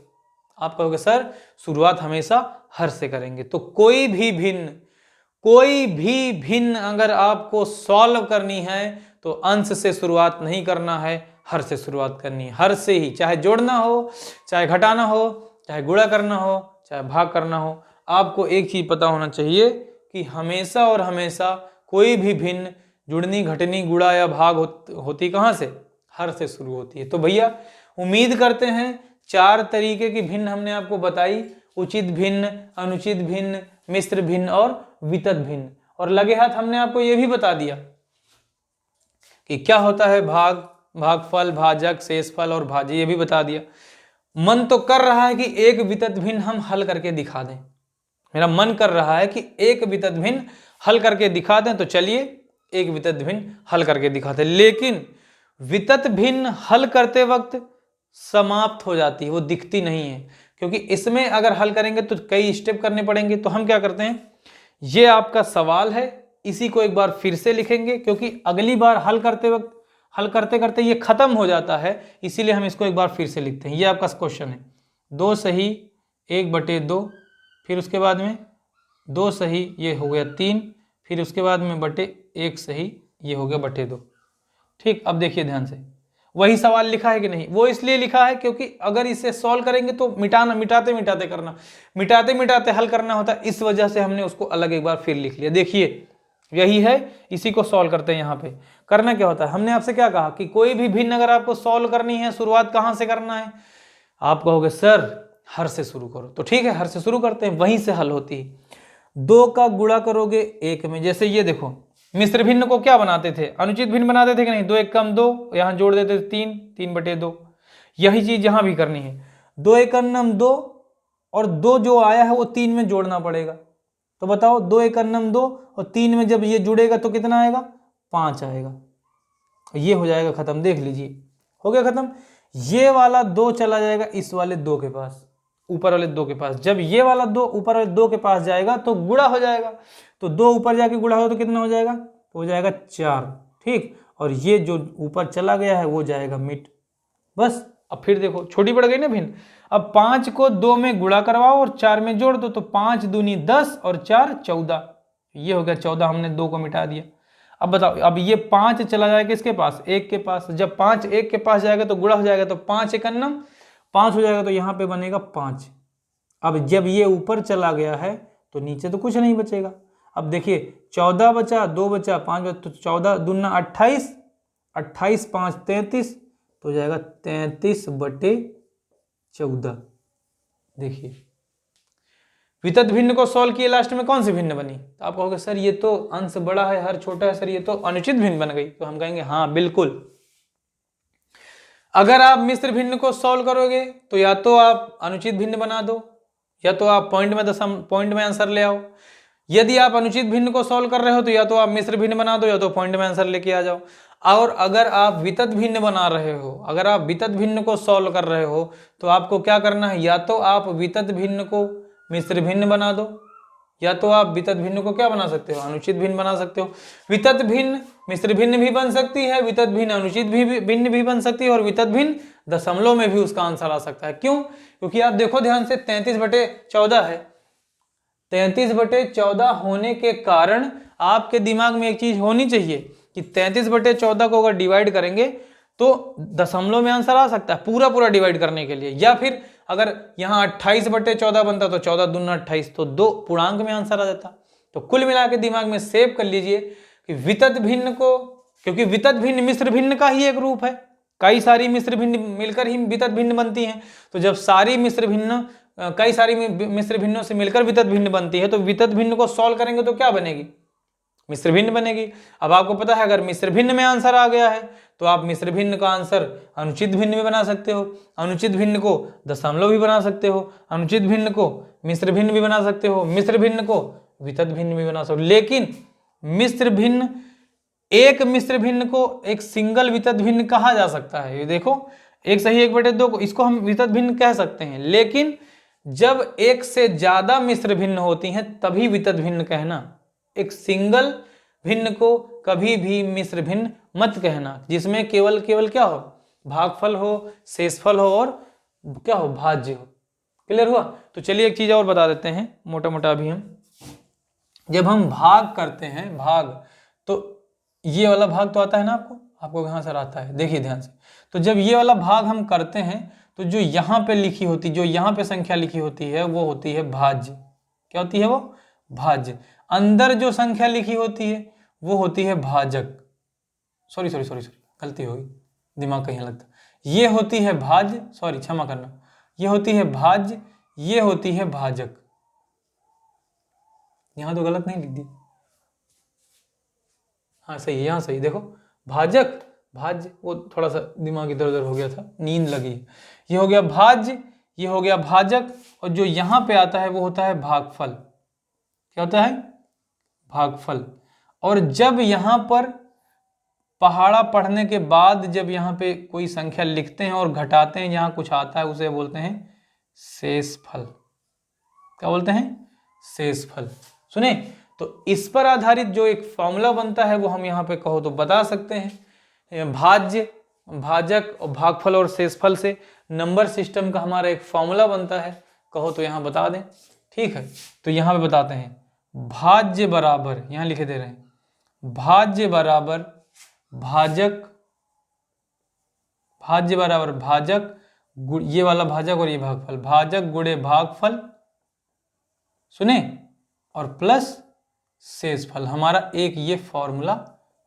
आप कहोगे सर शुरुआत हमेशा हर से करेंगे। तो कोई भी भिन्न अगर आपको सॉल्व करनी है तो अंश से शुरुआत नहीं करना है, हर से शुरुआत करनी है, हर से ही, चाहे जोड़ना हो, चाहे घटाना हो, चाहे गुणा करना हो, चाहे भाग करना हो। आपको एक चीज पता होना चाहिए कि हमेशा और हमेशा कोई भी भिन्न जुड़नी, घटनी, गुणा या भाग होती कहां से, हर से शुरू होती है। तो भैया उम्मीद करते हैं 4 तरीके की भिन्न हमने आपको बताई, उचित भिन्न, अनुचित भिन्न, मिश्र भिन्न और वितत भिन्न। और लगे हाथ हमने आपको यह भी बता दिया कि क्या होता है भाग, भागफल, भाजक, शेषफल और भाज्य, ये भी बता दिया। मन तो कर रहा है कि एक वितत भिन्न हम हल करके दिखा दें, मेरा मन कर रहा है कि एक वितत भिन्न हल करके दिखा दें, तो चलिए एक वितत भिन्न हल करके दिखाते। लेकिन वितत भिन्न हल करते वक्त समाप्त हो जाती है, वो दिखती नहीं है, क्योंकि इसमें अगर हल करेंगे तो कई स्टेप करने पड़ेंगे। तो हम क्या करते हैं, ये आपका सवाल है, इसी को एक बार फिर से लिखेंगे, क्योंकि अगली बार हल करते वक्त, हल करते करते ये खत्म हो जाता है, इसीलिए हम इसको एक बार फिर से लिखते हैं। ये आपका क्वेश्चन है, 2 सही 1/2, फिर उसके बाद में 2 सही, ये हो गया 3, फिर उसके बाद में बटे 1 सही, ये हो गया बटे 2। ठीक, अब देखिए ध्यान से, वही सवाल लिखा है कि नहीं, वो इसलिए लिखा है क्योंकि अगर इसे सॉल्व करेंगे तो मिटाते मिटाते करना, मिटाते मिटाते हल करना होता है, इस वजह से हमने उसको अलग एक बार फिर लिख लिया। देखिए यही है, इसी को सॉल्व करते हैं। यहाँ पे करना क्या होता है, हमने आपसे क्या कहा कि कोई भी भिन्न अगर आपको सॉल्व करनी है, शुरुआत कहां से करना है, आप कहोगे सर हर से शुरू करो, तो ठीक है हर से शुरू करते हैं, वहीं से हल होती है। 2 का गुणा करोगे 1 में, जैसे ये देखो मिश्र भिन्न को क्या बनाते थे, अनुचित भिन्न बनाते थे कि नहीं, 2 1 कम 2, यहां जोड़ देते थे 3, 3/2। यही चीज यहां भी करनी है, 2 1 अन्नम 2, और 2 जो आया है वो 3 में जोड़ना पड़ेगा। तो बताओ 2 1 अन्नम 2 और 3 में जब ये जुड़ेगा तो कितना आएगा, 5 आएगा, ये हो जाएगा खत्म। देख लीजिए हो गया खत्म। ये वाला 2 चला जाएगा इस वाले 2 के पास, ऊपर वाले 2 के पास, जब ये वाला 2 ऊपर वाले 2 के पास जाएगा तो गुणा हो जाएगा, तो 2 ऊपर जाके गुणा हो तो कितना हो जाएगा, तो हो जाएगा 4। ठीक, और ये जो ऊपर चला गया है वो जाएगा मिट, बस। अब फिर देखो छोटी पड़ गई ना भिन्न, अब 5 को 2 में गुणा करवाओ और 4 में जोड़ दो, तो 5 दूनी 10 और 4 14, ये हो गया 14, हमने 2 को मिटा दिया। अब बताओ, अब ये 5 चला जाएगा किसके पास, 1 के पास, जब 5 1 के पास जाएगा तो गुणा हो जाएगा, तो 5 1 अन्नम 5 हो जाएगा, तो यहाँ पे बनेगा 5। अब जब ये ऊपर चला गया है तो नीचे तो कुछ नहीं बचेगा। अब देखिए 14 बचा, 2 बचा, 5 बचा, तो 14 दूना 28, 28 5 33, तो हो जाएगा 33/14। देखिए वितत भिन्न को सॉल्व किए, लास्ट में कौन सी भिन्न बनी, तो आप कहोगे सर ये तो अंश बड़ा है, हर छोटा है, सर ये तो अनुचित भिन्न बन गई। तो हम कहेंगे हाँ बिल्कुल। अगर आप मिश्र भिन्न को सॉल्व करोगे तो या तो आप अनुचित भिन्न बना दो, या तो आप पॉइंट में आंसर ले आओ। यदि आप अनुचित भिन्न को सॉल्व कर रहे हो तो या तो आप मिश्र भिन्न बना दो, या तो पॉइंट में आंसर लेके आ जाओ। और अगर आप वितत भिन्न बना रहे हो, अगर आप वितत भिन्न को सॉल्व कर रहे हो तो आपको क्या करना है, या तो आप वितत भिन्न को मिश्र भिन्न बना दो, या तो आप वितत भिन्न को क्या बना सकते हो, अनुचित भिन्न बना सकते हो। वितत भिन्न मिश्र भिन्न भी बन सकती है, वितत भिन्न अनुचित भिन्न भी बन सकती है, और वितत भिन्न दशमलव में भी उसका आंसर आ सकता है। क्यों? क्योंकि आप देखो ध्यान से 33/14 है। 33/14 होने के कारण आपके दिमाग में एक चीज होनी चाहिए कि 33/14 को अगर डिवाइड करेंगे तो दशमलव में आंसर आ सकता है पूरा डिवाइड करने के लिए, या फिर अगर यहाँ 28/14 बनता तो 14 दूना 28, तो 2 पूर्णांक में आंसर आ जाता। तो कुल मिला के दिमाग में सेव कर लीजिए कि वितत भिन्न को, क्योंकि वितत भिन्न मिश्र भिन्न का ही एक रूप है, कई सारी मिश्र भिन्न मिलकर ही वितत भिन्न बनती हैं। तो जब सारी मिश्र भिन्न कई सारी मिश्र भिन्नों से मिलकर वितत भिन्न बनती है, तो वितत भिन्न को सॉल्व करेंगे तो क्या बनेगी, मिश्र भिन्न बनेगी। अब आपको पता है अगर मिश्र भिन्न में आंसर आ गया है तो आप मिश्र भिन्न का आंसर अनुचित भिन्न में बना सकते हो, अनुचित भिन्न को दशमलव भी बना सकते हो, अनुचित भिन्न को मिश्र भिन्न भी बना सकते हो, मिश्र भिन्न को वितत भिन्न भी बना सकते हो। लेकिन मिश्र भिन्न, एक मिश्र भिन्न को एक सिंगल वितत भिन्न कहा जा सकता है। ये देखो 1/2 को, इसको हम वितत भिन्न कह सकते हैं। लेकिन जब एक से ज्यादा मिश्र भिन्न होती हैं तभी वितत भिन्न कहना। एक सिंगल भिन्न को कभी भी मिश्र भिन्न मत कहना, जिसमें केवल क्या हो, भागफल हो, शेषफल हो और क्या हो, भाज्य हो। क्लियर हुआ? तो चलिए एक चीज और बता देते हैं मोटा मोटा अभी हम। जब हम भाग करते हैं, भाग, तो ये वाला भाग तो आता है ना आपको कहाँ से आता है, देखिए ध्यान से। तो जब ये वाला भाग हम करते हैं तो जो यहाँ पे लिखी होती, जो यहाँ पे संख्या लिखी होती है वो होती है भाज्य। क्या होती है वो? भाज्य। अंदर जो संख्या लिखी होती है वो होती है भाजक। सॉरी गलती होगी, दिमाग कहीं लगता। ये होती है भाज्य, सॉरी क्षमा करना, ये होती है भाज्य, ये होती है भाजक। यहां तो गलत नहीं लिख दी, हाँ सही है, यहाँ सही। देखो भाजक, भाज्य, वो थोड़ा सा दिमाग इधर उधर हो गया था, नींद लगी है। ये हो गया भाज्य, ये हो गया भाजक, और जो यहाँ पे आता है वो होता है भागफल। क्या होता है? भागफल। और जब यहाँ पर पहाड़ा पढ़ने के बाद जब यहाँ पे कोई संख्या लिखते हैं और घटाते हैं, यहाँ कुछ आता है, उसे बोलते हैं शेषफल। क्या बोलते हैं? शेषफल। सुने, तो इस पर आधारित जो एक फॉर्मूला बनता है वो हम यहाँ पे कहो तो बता सकते हैं। भाज्य, भाजक और भागफल और शेषफल से नंबर सिस्टम का हमारा एक फॉर्मूला बनता है, कहो तो यहाँ बता दें। ठीक है, तो यहाँ पे बताते हैं भाज्य बराबर, यहाँ लिखे दे रहे हैं, भाज्य बराबर भाजक, भाज्य बराबर भाजक, ये वाला भाजक और ये भागफल, भाजक गुणे भागफल, सुने, और प्लस शेषफल। हमारा एक ये फॉर्मूला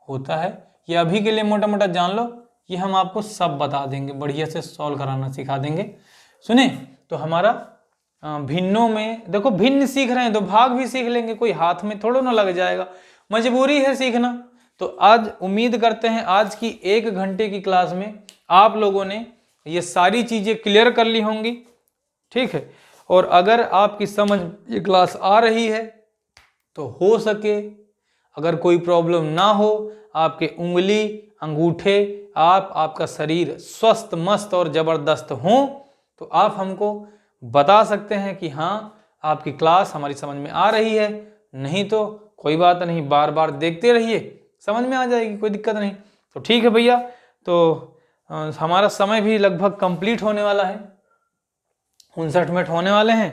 होता है। ये अभी के लिए मोटा मोटा जान लो, ये हम आपको सब बता देंगे, बढ़िया से सॉल्व कराना सिखा देंगे। सुने, तो हमारा भिन्नों में देखो, भिन्न सीख रहे हैं तो भाग भी सीख लेंगे, कोई हाथ में थोड़ा ना लग जाएगा, मजबूरी है सीखना। तो आज उम्मीद करते हैं आज की 1 घंटे की क्लास में आप लोगों ने ये सारी चीजें क्लियर कर ली होंगी। ठीक है, और अगर आपकी समझ ये क्लास आ रही है तो हो सके अगर कोई प्रॉब्लम ना हो, आपके उंगली, अंगूठे, आपका शरीर स्वस्थ मस्त और जबरदस्त हो, तो आप हमको बता सकते हैं कि हाँ आपकी क्लास हमारी समझ में आ रही है। नहीं तो कोई बात नहीं, बार बार देखते रहिए, समझ में आ जाएगी, कोई दिक्कत नहीं। तो ठीक है भैया, तो हमारा समय भी लगभग कंप्लीट होने वाला है, 59 मिनट होने वाले हैं।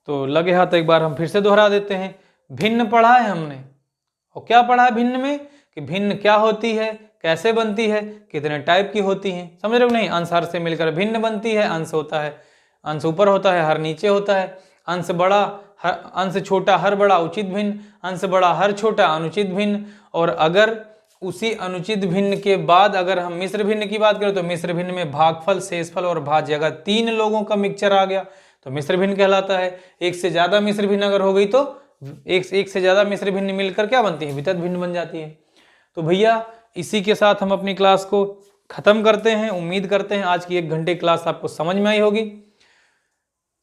तो लगे हाथ एक बार हम फिर से दोहरा देते हैं। भिन्न पढ़ा है हमने, और क्या पढ़ा है भिन्न में, कि भिन्न क्या होती है, कैसे बनती है, कितने टाइप की होती हैं, समझ रहे हो नहीं? अंश हर से मिलकर भिन्न बनती है, अंश होता है, अंश ऊपर होता है, हर नीचे होता है, अंश बड़ा अंश छोटा हर बड़ा उचित भिन्न, अंश बड़ा हर छोटा अनुचित भिन्न। और अगर उसी अनुचित भिन्न के बाद अगर हम मिश्र भिन्न की बात करें तो मिश्र भिन्न में भागफल, शेषफल और भाज्य, अगर 3 लोगों का मिक्सचर आ गया तो मिश्र भिन्न कहलाता है। एक से ज्यादा मिश्र भिन्न अगर हो गई तो एक से ज्यादा मिश्र भिन्न मिलकर क्या बनती है, वितत भिन्न बन जाती है। तो भैया इसी के साथ हम अपनी क्लास को खत्म करते हैं। उम्मीद करते हैं आज की 1 घंटे क्लास आपको समझ में आई होगी।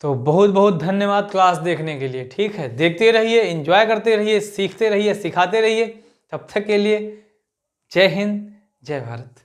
तो बहुत बहुत धन्यवाद क्लास देखने के लिए। ठीक है, देखते रहिए, एंजॉय करते रहिए, सीखते रहिए, सिखाते रहिए। तब तक के लिए जय हिंद, जय भारत।